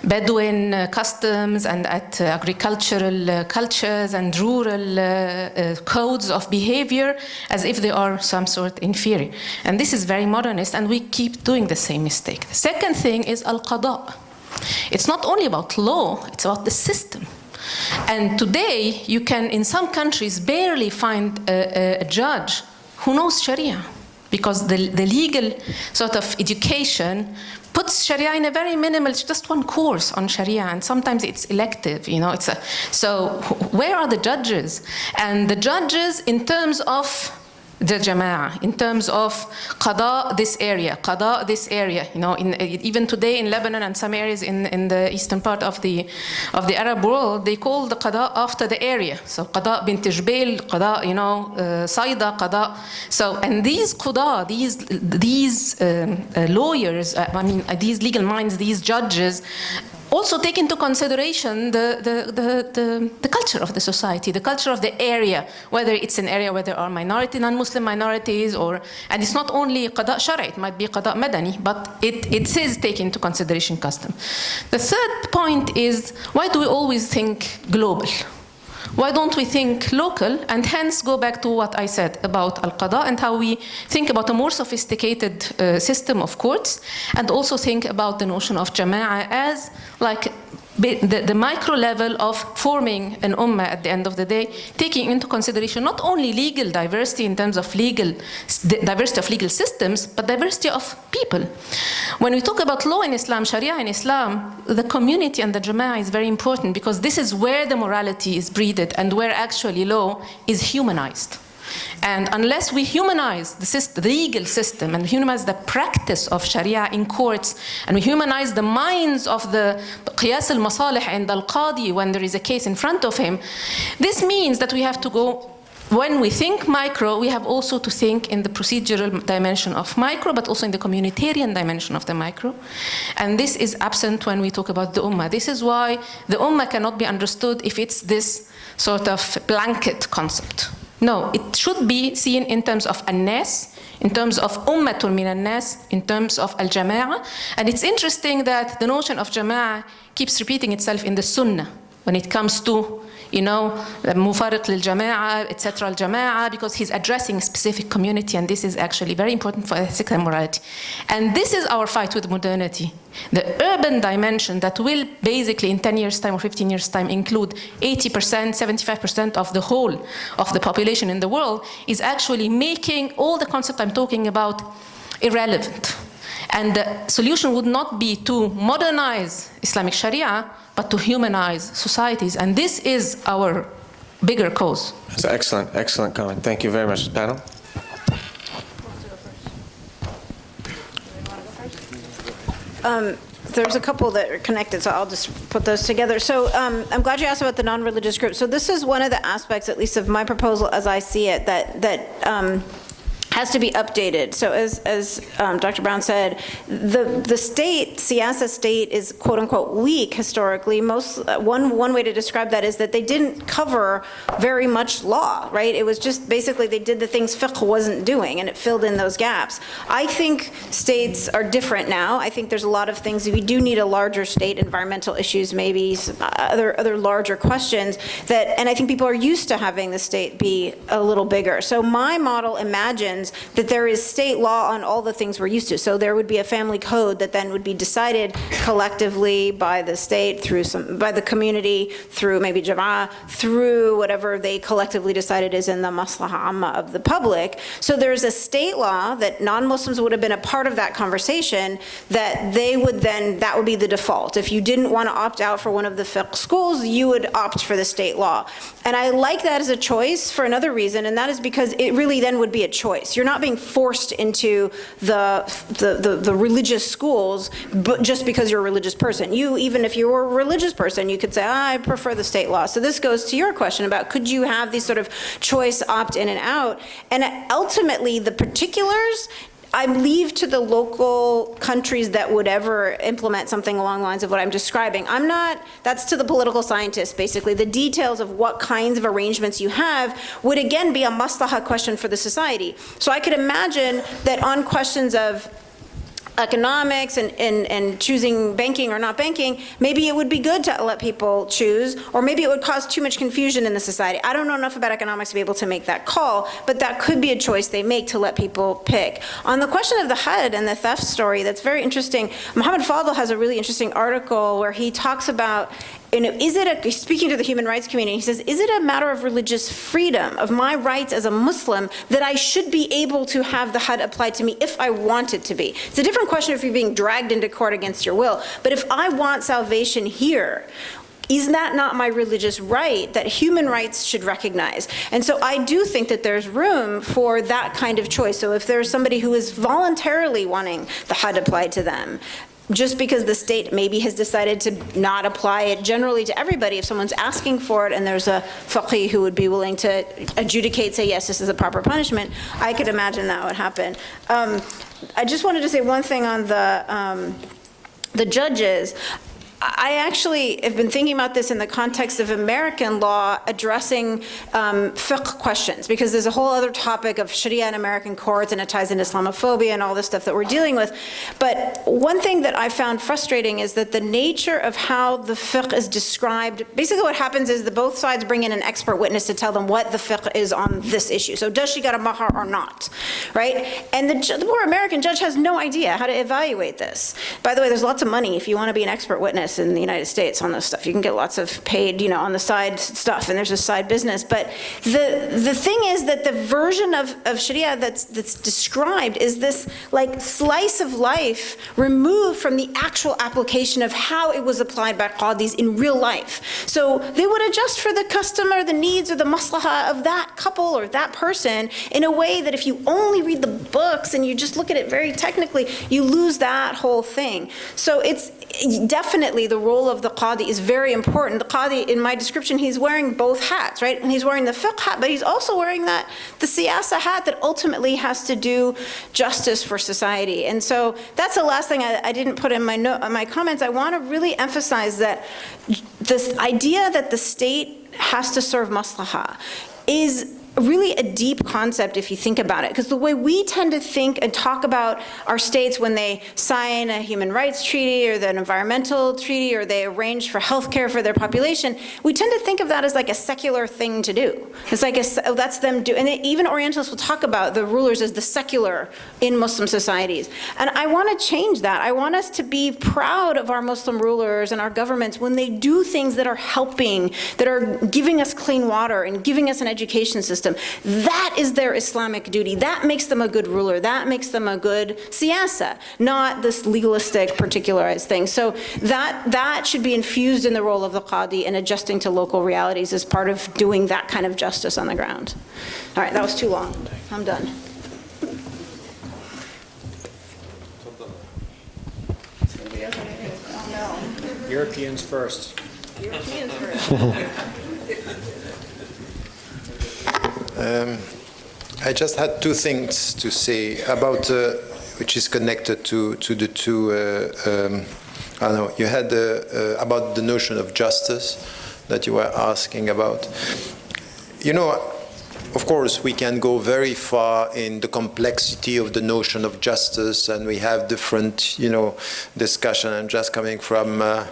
Bedouin customs and at agricultural cultures and rural codes of behavior as if they are some sort inferior. And this is very modernist, and we keep doing the same mistake. The second thing is al-qada'. It's not only about law, it's about the system. And today, you can, in some countries, barely find a judge who knows Sharia, because the legal sort of education puts Sharia in a very minimal, just one course on Sharia, and sometimes it's elective, you know. So where are the judges? And the judges in terms of the jama'ah, in terms of qada this area, you know, even today in Lebanon and some areas in the eastern part of the Arab world, they call the qada after the area. So qada bint Jbail, qada, you know, Saida, qada. So, and these qada, these lawyers, I mean, these legal minds, these judges, also take into consideration the culture of the society, the culture of the area, whether it's an area where there are non-Muslim minorities, and it's not only qada shari, it might be qada madani, but it says take into consideration custom. The third point is, why do we always think global? Why don't we think local, and hence go back to what I said about al-qada and how we think about a more sophisticated system of courts, and also think about the notion of jama'ah as like the micro level of forming an ummah at the end of the day, taking into consideration not only legal diversity in terms of diversity of legal systems, but diversity of people. When we talk about law in Islam, Sharia in Islam, the community and the jama'ah is very important, because this is where the morality is breathed and where actually law is humanized. And unless we humanize the legal system and humanize the practice of Sharia in courts, and we humanize the minds of the qiyas al-masalih and al-qadi when there is a case in front of him, this means that we have to go, when we think micro, we have also to think in the procedural dimension of micro, but also in the communitarian dimension of the micro. And this is absent when we talk about the ummah. This is why the ummah cannot be understood if it's this sort of blanket concept. No, it should be seen in terms of an-nas, in terms of ummatun min an-nas, in terms of al-jama'ah. And it's interesting that the notion of jama'ah keeps repeating itself in the sunnah when it comes to, you know, mufariq lil-jama'ah, etc. al-jama'ah, because he's addressing a specific community, and this is actually very important for ethics and morality. And this is our fight with modernity. The urban dimension that will basically in 10 years' time or 15 years' time include 80%, 75% of the whole of the population in the world is actually making all the concept I'm talking about irrelevant. And the solution would not be to modernize Islamic Sharia, but to humanize societies. And this is our bigger cause. That's an excellent, excellent comment. Thank you very much, panel. There's a couple that are connected, so I'll just put those together. So I'm glad you asked about the non-religious group. So this is one of the aspects, at least of my proposal as I see it, that has to be updated. So as Dr. Brown said, the state, siyasa state, is quote unquote weak historically. One way to describe that is that they didn't cover very much law, right? It was just basically they did the things fiqh wasn't doing, and it filled in those gaps. I think states are different now. I think there's a lot of things, we do need a larger state, environmental issues, maybe some other larger questions that, and I think people are used to having the state be a little bigger. So my model imagines that there is state law on all the things we're used to. So there would be a family code that then would be decided collectively by the state, by the community, through maybe jama'ah, through whatever they collectively decided is in the maslaha amma of the public. So there's a state law that non-Muslims would have been a part of that conversation, that they would then, that would be the default. If you didn't want to opt out for one of the fiqh schools, you would opt for the state law. And I like that as a choice for another reason, and that is because it really then would be a choice. You're not being forced into the religious schools, but just because you're a religious person. You, even if you were a religious person, you could say, I prefer the state law. So this goes to your question about could you have these sort of choice opt in and out? And ultimately, the particulars, I leave to the local countries that would ever implement something along the lines of what I'm describing. I'm not, that's to the political scientists, basically. The details of what kinds of arrangements you have would again be a maslaha question for the society. So I could imagine that on questions of economics and choosing banking or not banking, maybe it would be good to let people choose, or maybe it would cause too much confusion in the society. I don't know enough about economics to be able to make that call, but that could be a choice they make to let people pick. On the question of the Had and the theft story, that's very interesting. Muhammad Fadl has a really interesting article where he talks about, speaking to the human rights community, he says, is it a matter of religious freedom, of my rights as a Muslim, that I should be able to have the Had applied to me if I want it to be? It's a different question if you're being dragged into court against your will, but if I want salvation here, is that not my religious right that human rights should recognize? And so I do think that there's room for that kind of choice. So if there's somebody who is voluntarily wanting the Had applied to them, just because the state maybe has decided to not apply it generally to everybody, if someone's asking for it and there's a faqih who would be willing to adjudicate, say, yes, this is a proper punishment, I could imagine that would happen. I just wanted to say one thing on the judges. I actually have been thinking about this in the context of American law addressing fiqh questions, because there's a whole other topic of Sharia in American courts, and it ties into Islamophobia and all this stuff that we're dealing with. But one thing that I found frustrating is that the nature of how the fiqh is described, basically what happens is that both sides bring in an expert witness to tell them what the fiqh is on this issue. So does she got a mahar or not, right? And the poor American judge has no idea how to evaluate this. By the way, there's lots of money if you want to be an expert witness in the United States on this stuff. You can get lots of paid, on the side stuff, and there's a side business. But the thing is that the version of Sharia that's described is this like slice of life removed from the actual application of how it was applied by qadis in real life. So they would adjust for the custom or the needs or the maslaha of that couple or that person in a way that if you only read the books and you just look at it very technically, you lose that whole thing. So it's definitely the role of the qadi is very important. The qadi, in my description, he's wearing both hats, right? And he's wearing the fiqh hat, but he's also wearing the siyasa hat that ultimately has to do justice for society. And so that's the last thing I didn't put in my comments. I want to really emphasize that this idea that the state has to serve maslaha is really a deep concept if you think about it, because the way we tend to think and talk about our states when they sign a human rights treaty or an environmental treaty or they arrange for health care for their population, we tend to think of that as like a secular thing to do. It's like that's them do, and even Orientalists will talk about the rulers as the secular in Muslim societies. And I want to change that. I want us to be proud of our Muslim rulers and our governments when they do things that are helping, that are giving us clean water and giving us an education system. That is their Islamic duty. That makes them a good ruler. That makes them a good siyasa, not this legalistic, particularized thing. So that should be infused in the role of the qadi and adjusting to local realities as part of doing that kind of justice on the ground. All right, that was too long. I'm done. Oh, no. Europeans first. Europeans first. I just had two things to say about, which is connected to the two, I don't know, you had about the notion of justice that you were asking about. You know, of course, we can go very far in the complexity of the notion of justice, and we have different, you know, discussion. I'm just coming from a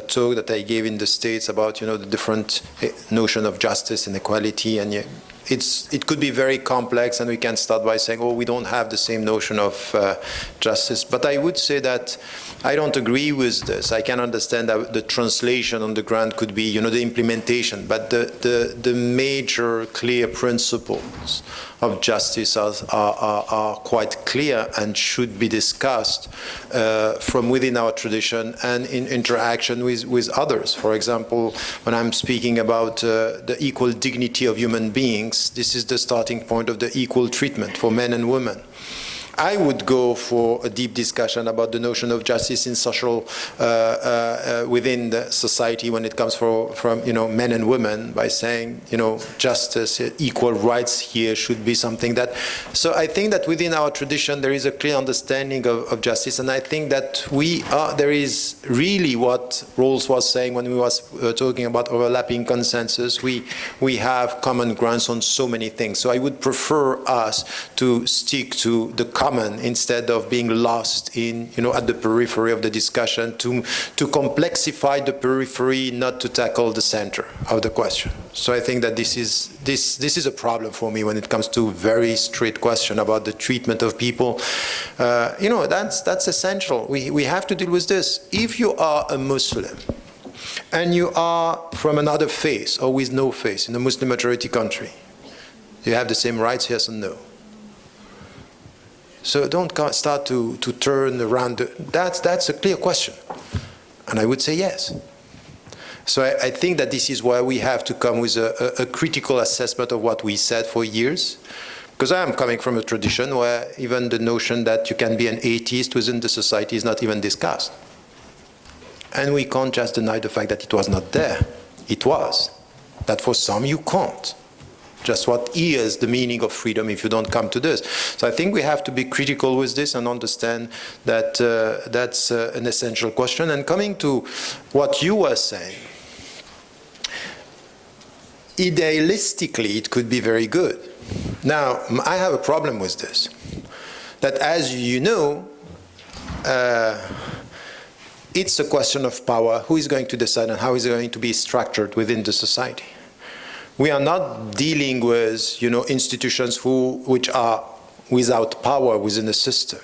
talk that I gave in the States about, you know, the different notion of justice and equality, and it could be very complex, and we can start by saying, oh, we don't have the same notion of justice. But I would say that I don't agree with this. I can understand that the translation on the ground could be, you know, the implementation, but the major clear principles of justice are quite clear and should be discussed from within our tradition and in interaction with others. For example, when I'm speaking about the equal dignity of human beings, this is the starting point of the equal treatment for men and women. I would go for a deep discussion about the notion of justice in social, within the society when it comes from, you know, men and women, by saying, you know, justice, equal rights here should be something that, so I think that within our tradition there is a clear understanding of justice, and I think that there is really what Rawls was saying when we was talking about overlapping consensus. We have common grounds on so many things, so I would prefer us to stick to the common instead of being lost in, you know, at the periphery of the discussion, to complexify the periphery, not to tackle the center of the question. So I think that this is a problem for me when it comes to very straight question about the treatment of people. You know, that's essential. We have to deal with this. If you are a Muslim and you are from another faith or with no faith in a Muslim majority country, you have the same rights, yes or no? So don't start to turn around. That's a clear question. And I would say yes. So I think that this is why we have to come with a critical assessment of what we said for years. Because I am coming from a tradition where even the notion that you can be an atheist within the society is not even discussed. And we can't just deny the fact that it was not there. It was. That for some you can't. Just what is the meaning of freedom if you don't come to this? So I think we have to be critical with this and understand that that's an essential question. And coming to what you were saying, idealistically it could be very good. Now, I have a problem with this. That, as you know, it's a question of power. Who is going to decide and how is it going to be structured within the society? We are not dealing with, you know, institutions which are without power within the system.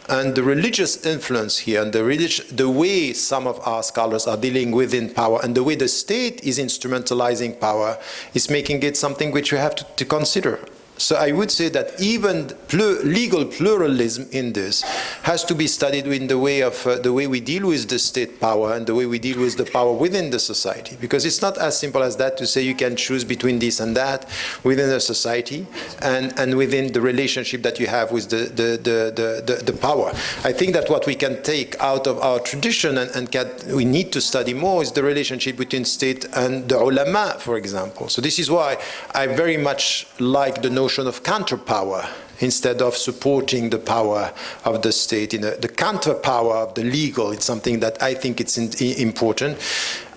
And the religious influence here, and the way some of our scholars are dealing within power, and the way the state is instrumentalizing power, is making it something which we have to consider. So I would say that even legal pluralism in this has to be studied in the way of the way we deal with the state power and the way we deal with the power within the society. Because it's not as simple as that to say you can choose between this and that within a society and within the relationship that you have with the power. I think that what we can take out of our tradition and we need to study more is the relationship between state and the ulama, for example. So this is why I very much like the notion of counterpower instead of supporting the power of the state. The counterpower of the legal, it's something that I think it's important.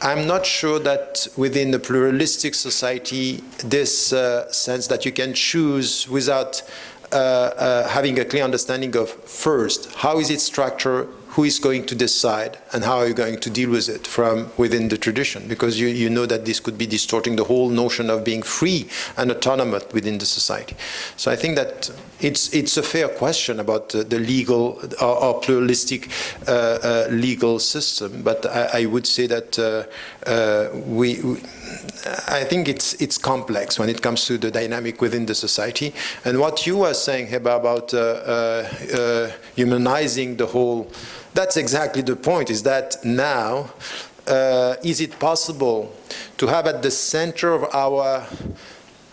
I'm not sure that within the pluralistic society, this sense that you can choose without having a clear understanding of, first, how is it structured, who is going to decide, and how are you going to deal with it from within the tradition? Because you know that this could be distorting the whole notion of being free and autonomous within the society. So I think that it's a fair question about the legal or pluralistic legal system, but I would say that I think it's complex when it comes to the dynamic within the society. And what you were saying, Heba, about humanizing the whole, that's exactly the point, is that now, is it possible to have at the center of our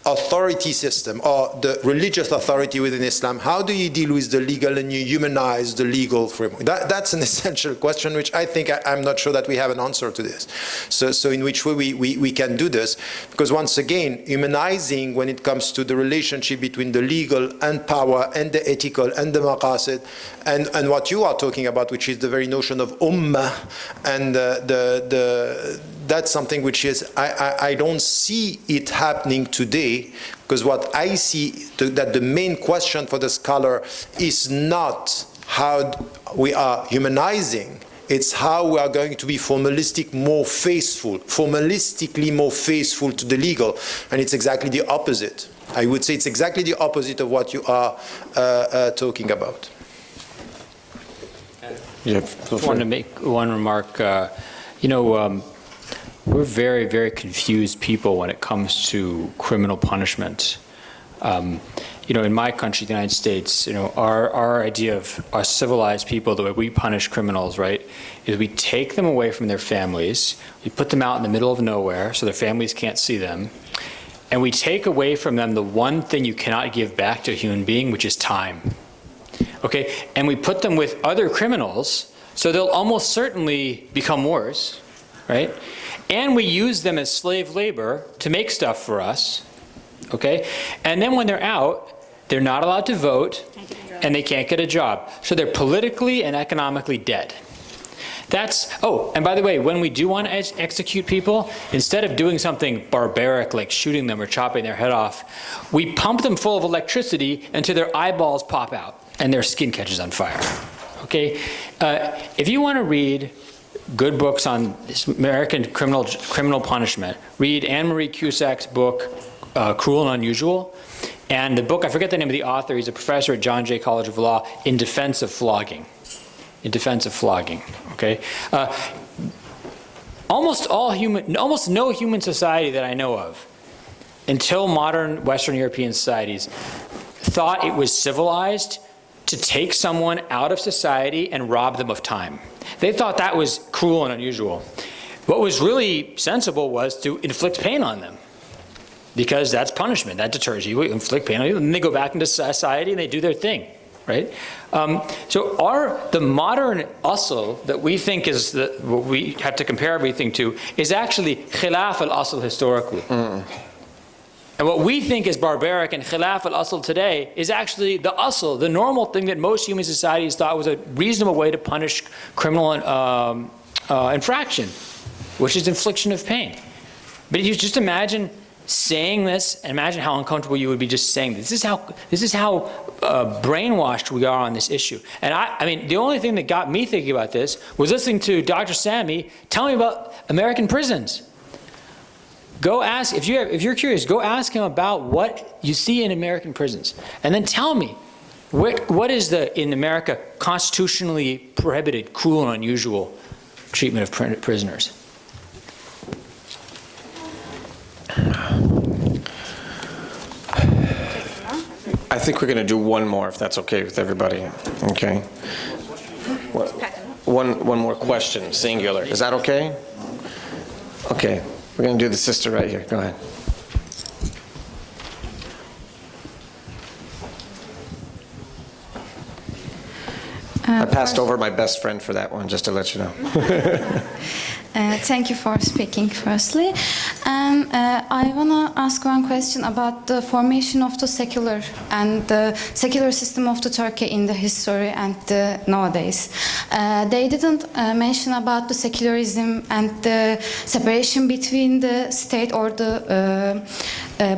authority system or the religious authority within Islam, how do you deal with the legal and you humanize the legal framework? That's an essential question, which I think I'm not sure that we have an answer to this. So in which way we can do this? Because once again, humanizing when it comes to the relationship between the legal and power and the ethical and the maqasid and what you are talking about, which is the very notion of ummah, and that's something which is, I don't see it happening today, because what I see, that the main question for the scholar is not how we are humanizing, it's how we are going to be formalistically more faithful to the legal, and it's exactly the opposite. I would say it's exactly the opposite of what you are talking about. I just wanted to make one remark. We're very, very confused people when it comes to criminal punishment. In my country, the United States, our idea of our civilized people, the way we punish criminals, right, is we take them away from their families, we put them out in the middle of nowhere so their families can't see them, and we take away from them the one thing you cannot give back to a human being, which is time. Okay, and we put them with other criminals, so they'll almost certainly become worse, right? And we use them as slave labor to make stuff for us, okay? And then when they're out, they're not allowed to vote, and they can't get a job. So they're politically and economically dead. And by the way, when we do want to execute people, instead of doing something barbaric like shooting them or chopping their head off, we pump them full of electricity until their eyeballs pop out and their skin catches on fire, okay? If you want to read good books on American criminal punishment, read Anne Marie Cusack's book, Cruel and Unusual, and the book, I forget the name of the author, he's a professor at John Jay College of Law, In Defense of Flogging. In Defense of Flogging, okay? Almost no human society that I know of, until modern Western European societies, thought it was civilized to take someone out of society and rob them of time. They thought that was cruel and unusual. What was really sensible was to inflict pain on them, because that's punishment, that deters you. Inflict pain on you, and then they go back into society and they do their thing, right? So the modern asl that we think is what we have to compare everything to is actually khilaf al-asl historically. And what we think is barbaric and khilaf al-asl today is actually the asl, the normal thing that most human societies thought was a reasonable way to punish criminal infraction, which is infliction of pain. But you just imagine saying this, and imagine how uncomfortable you would be just saying this. This is how brainwashed we are on this issue. And I mean, the only thing that got me thinking about this was listening to Dr. Sami tell me about American prisons. Go ask, if you're curious, go ask him about what you see in American prisons. And then tell me, what is in America, constitutionally prohibited, cruel and unusual treatment of prisoners? I think we're going to do one more, if that's okay with everybody. Okay. One more question, singular. Is that okay? Okay. We're going to do the sister right here. Go ahead. I passed over my best friend for that one, just to let you know. Thank you for speaking, firstly. And I want to ask one question about the formation of the secular and the secular system of the Turkey in the history and nowadays. They didn't mention about the secularism and the separation between the state or the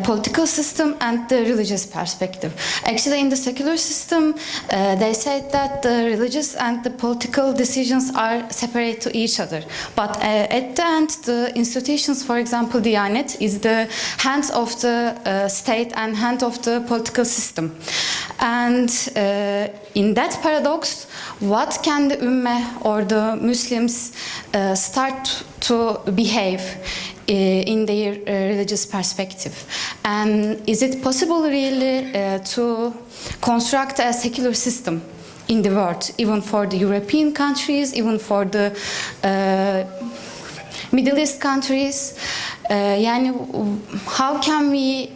political system and the religious perspective. Actually, in the secular system, they said that the religious and the political decisions are separate to each other. But at the end, the institutions, for example, the Diyanet, is the hands of the state and hand of the political system. And in that paradox, what can the Ummah or the Muslims start to behave in their religious perspective? And is it possible really to construct a secular system in the world, even for the European countries, even for the Middle East countries? Yani, how can we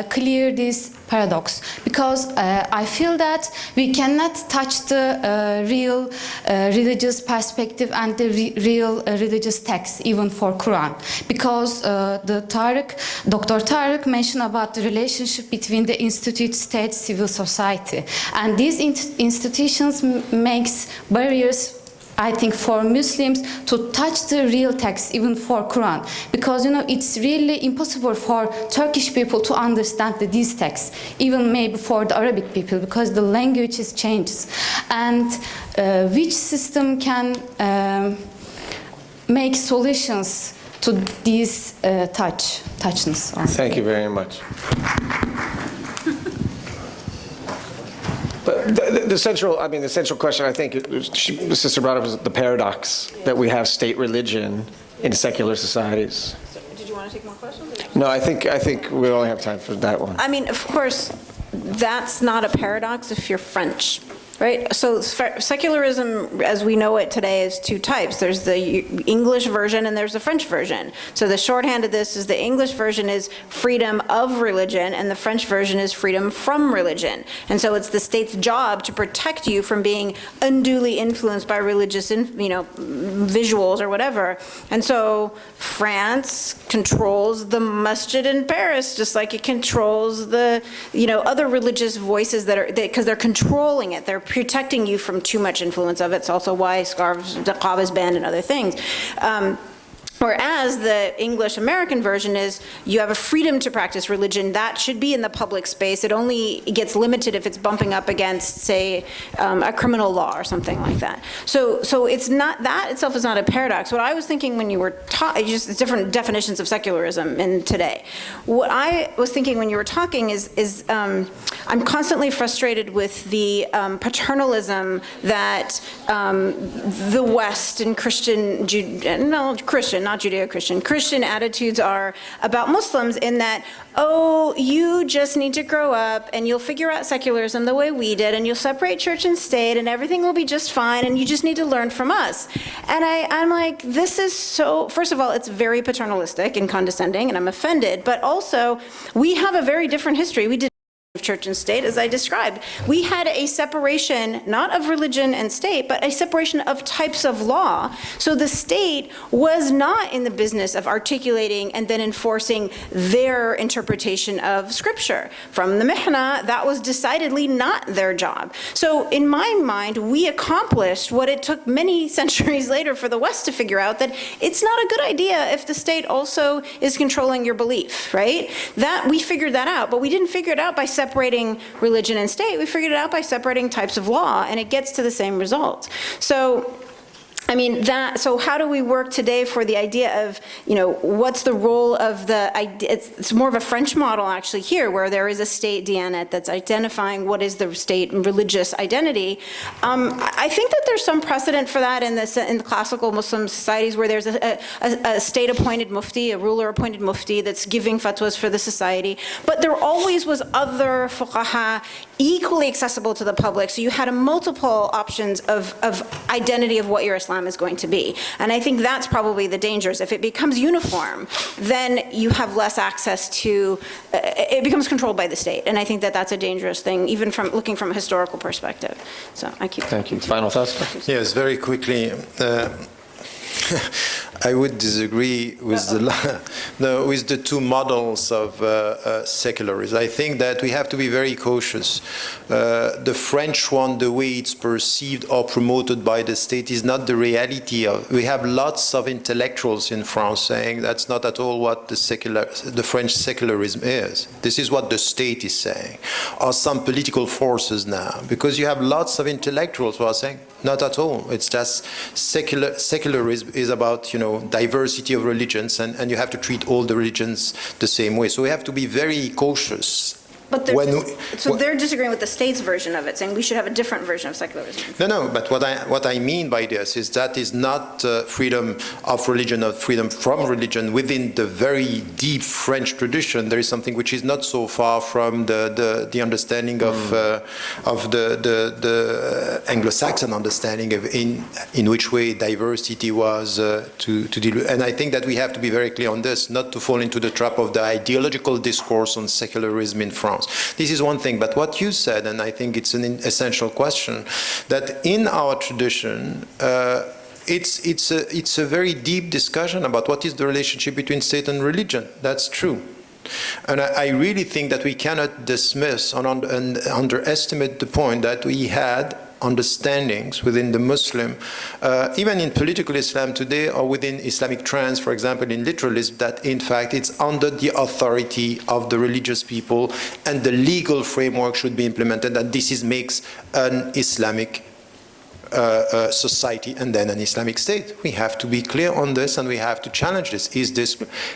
clear this paradox? Because I feel that we cannot touch the real religious perspective and the real religious text, even for Quran. Because Dr. Tariq mentioned about the relationship between the institute, state, civil society. And these institutions makes barriers, I think, for Muslims to touch the real text, even for Quran, because it's really impossible for Turkish people to understand these texts, even maybe for the Arabic people, because the language changes. And which system can make solutions to these touchness? Thank you very much. But the central question, I think, the sister brought up, is the paradox that we have state religion in secular societies. Did you want to take more questions? No, I think we only have time for that one. I mean, of course, that's not a paradox if you're French. Right? So secularism, as we know it today, is two types. There's the English version and there's the French version. So the shorthand of this is the English version is freedom of religion and the French version is freedom from religion. And so it's the state's job to protect you from being unduly influenced by religious, visuals or whatever. And so France controls the masjid in Paris, just like it controls the, other religious voices because they're controlling it. They're protecting you from too much influence of it. It's also why scarves, niqab is banned and other things. Whereas the English-American version is you have a freedom to practice religion. That should be in the public space. It only gets limited if it's bumping up against, say, a criminal law or something like that. So it's not, that itself is not a paradox. What I was thinking when you were just different definitions of secularism in today. What I was thinking when you were talking is I'm constantly frustrated with the paternalism that the West and Christian, not Judeo-Christian, Christian attitudes are about Muslims, in that, oh, you just need to grow up and you'll figure out secularism the way we did and you'll separate church and state and everything will be just fine and you just need to learn from us. And I'm like, this is so, first of all, it's very paternalistic and condescending and I'm offended, but also we have a very different history. We did of church and state, as I described. We had a separation, not of religion and state, but a separation of types of law. So the state was not in the business of articulating and then enforcing their interpretation of scripture. From the Mihna, that was decidedly not their job. So in my mind, we accomplished what it took many centuries later for the West to figure out, that it's not a good idea if the state also is controlling your belief, right? That we figured that out, but we didn't figure it out by separating religion and state. We figured it out by separating types of law, and it gets to the same result. So, I mean, so how do we work today for the idea of, what's the role of it's more of a French model actually here, where there is a state diyanet that's identifying what is the state religious identity. I think that there's some precedent for that in the classical Muslim societies, where there's a state-appointed mufti, a ruler-appointed mufti that's giving fatwas for the society. But there always was other fuqaha equally accessible to the public, so you had multiple options of identity of what your Islam is going to be. And I think that's probably the dangers. If it becomes uniform, then you have less access to, it becomes controlled by the state. And I think that that's a dangerous thing, even from looking from a historical perspective. So I keep. Thank you. Final thoughts? Yes, very quickly. I would disagree with the two models of secularism. I think that we have to be very cautious. The French one, the way it's perceived or promoted by the state, is not the reality of. We have lots of intellectuals in France saying that's not at all what the French secularism is. This is what the state is saying, or some political forces now, because you have lots of intellectuals who are saying not at all. It's just secularism is about, diversity of religions, and you have to treat all the religions the same way. So we have to be very cautious But they're disagreeing with the state's version of it, saying we should have a different version of secularism. No, but what I mean by this is that is not freedom of religion or freedom from religion. Within the very deep French tradition, there is something which is not so far from the understanding of the Anglo-Saxon understanding of in which way diversity was to deal with. And I think that we have to be very clear on this, not to fall into the trap of the ideological discourse on secularism in France. This is one thing, but what you said, and I think it's an essential question, that in our tradition, it's a very deep discussion about what is the relationship between state and religion. That's true. And I really think that we cannot dismiss and underestimate the point that we had understandings within the Muslim, even in political Islam today, or within Islamic trends, for example, in literalism, that in fact it's under the authority of the religious people and the legal framework should be implemented, and this makes an Islamic society and then an Islamic state. We have to be clear on this and we have to challenge this.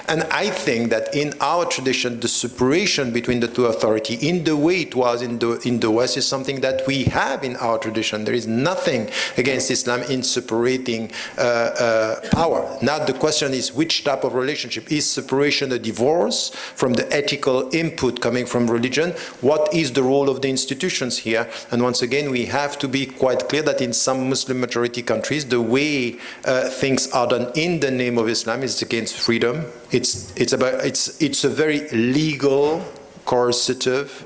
And I think that in our tradition, the separation between the two authorities in the way it was in the West is something that we have in our tradition. There is nothing against Islam in separating power. Now the question is which type of relationship? Is separation a divorce from the ethical input coming from religion? What is the role of the institutions here? And once again, we have to be quite clear that in some Muslim majority countries, the way things are done in the name of Islam is against freedom. It's a very legal, coercive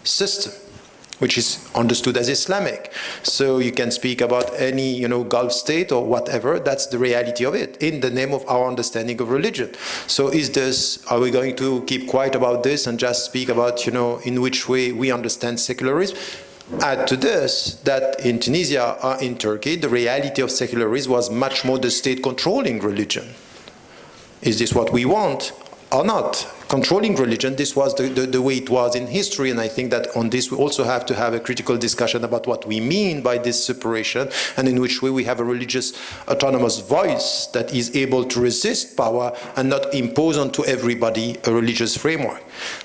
system, which is understood as Islamic. So you can speak about any, Gulf state or whatever. That's the reality of it in the name of our understanding of religion. So are we going to keep quiet about this and just speak about, in which way we understand secularism? Add to this that in Tunisia or in Turkey, the reality of secularism was much more the state controlling religion. Is this what we want or not? Controlling religion, this was the way it was in history, and I think that on this we also have to have a critical discussion about what we mean by this separation and in which way we have a religious autonomous voice that is able to resist power and not impose onto everybody a religious framework.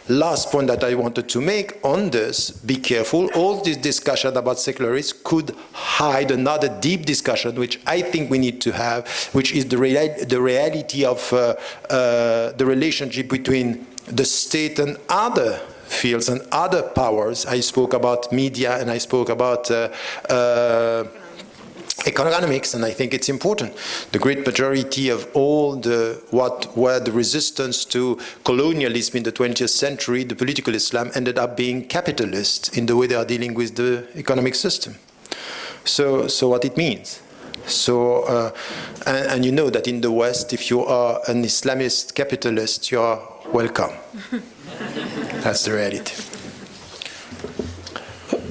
Last point that I wanted to make on this, be careful, all this discussion about secularism could hide another deep discussion which I think we need to have, which is the reality of the relationship between the state and other fields and other powers. I spoke about media and I spoke about economics, and I think it's important. The great majority of all what were the resistance to colonialism in the 20th century, the political Islam ended up being capitalist in the way they are dealing with the economic system. So what it means. So, and you know that in the West, if you are an Islamist capitalist, you are welcome. That's the reality.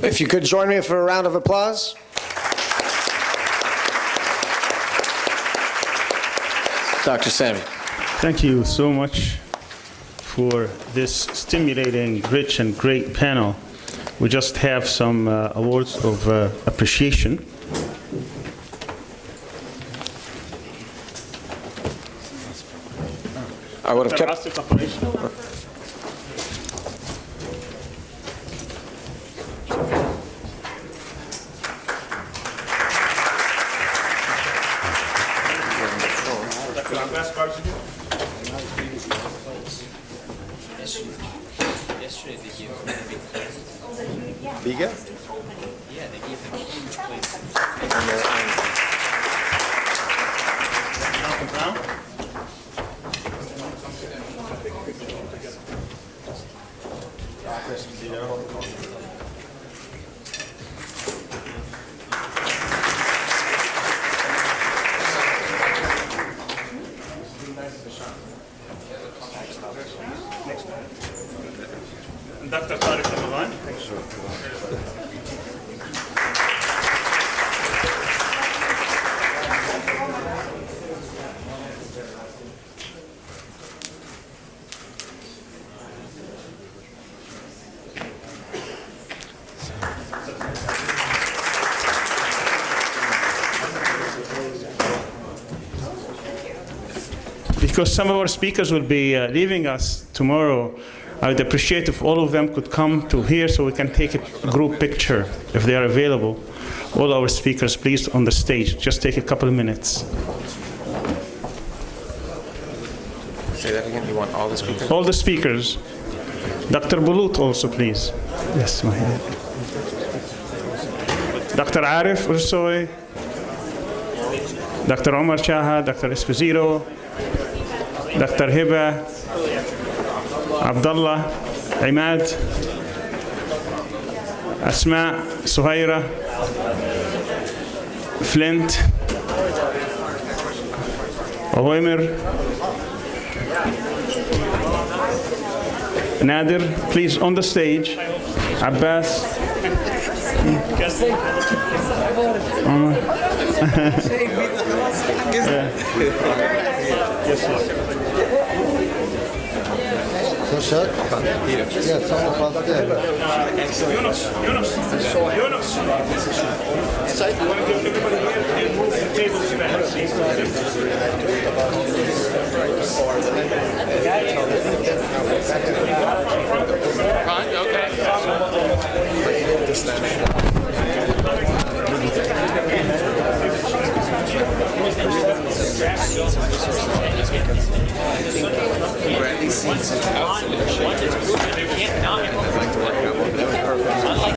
If you could join me for a round of applause. Dr. Sami. Thank you so much for this stimulating, rich, and great panel. We just have some awards of appreciation. I would have kept... Bigger? Yeah, they gave him huge places. Dr. Tariq on the line. Because some of our speakers will be leaving us tomorrow, I would appreciate if all of them could come to here so we can take a group picture if they are available. All our speakers, please, on the stage. Just take a couple of minutes. Say that again. You want all the speakers? All the speakers. Dr. Bulut also, please. Yes, my head. Dr. Arif Ursoy, Dr. Omar Chaha, Dr. Esposito, Dr. Hiba, Abdullah, Imad, Asma, Suhaira, Flint, Ohoimer, Nadir, please on the stage. Abbas. Yunus.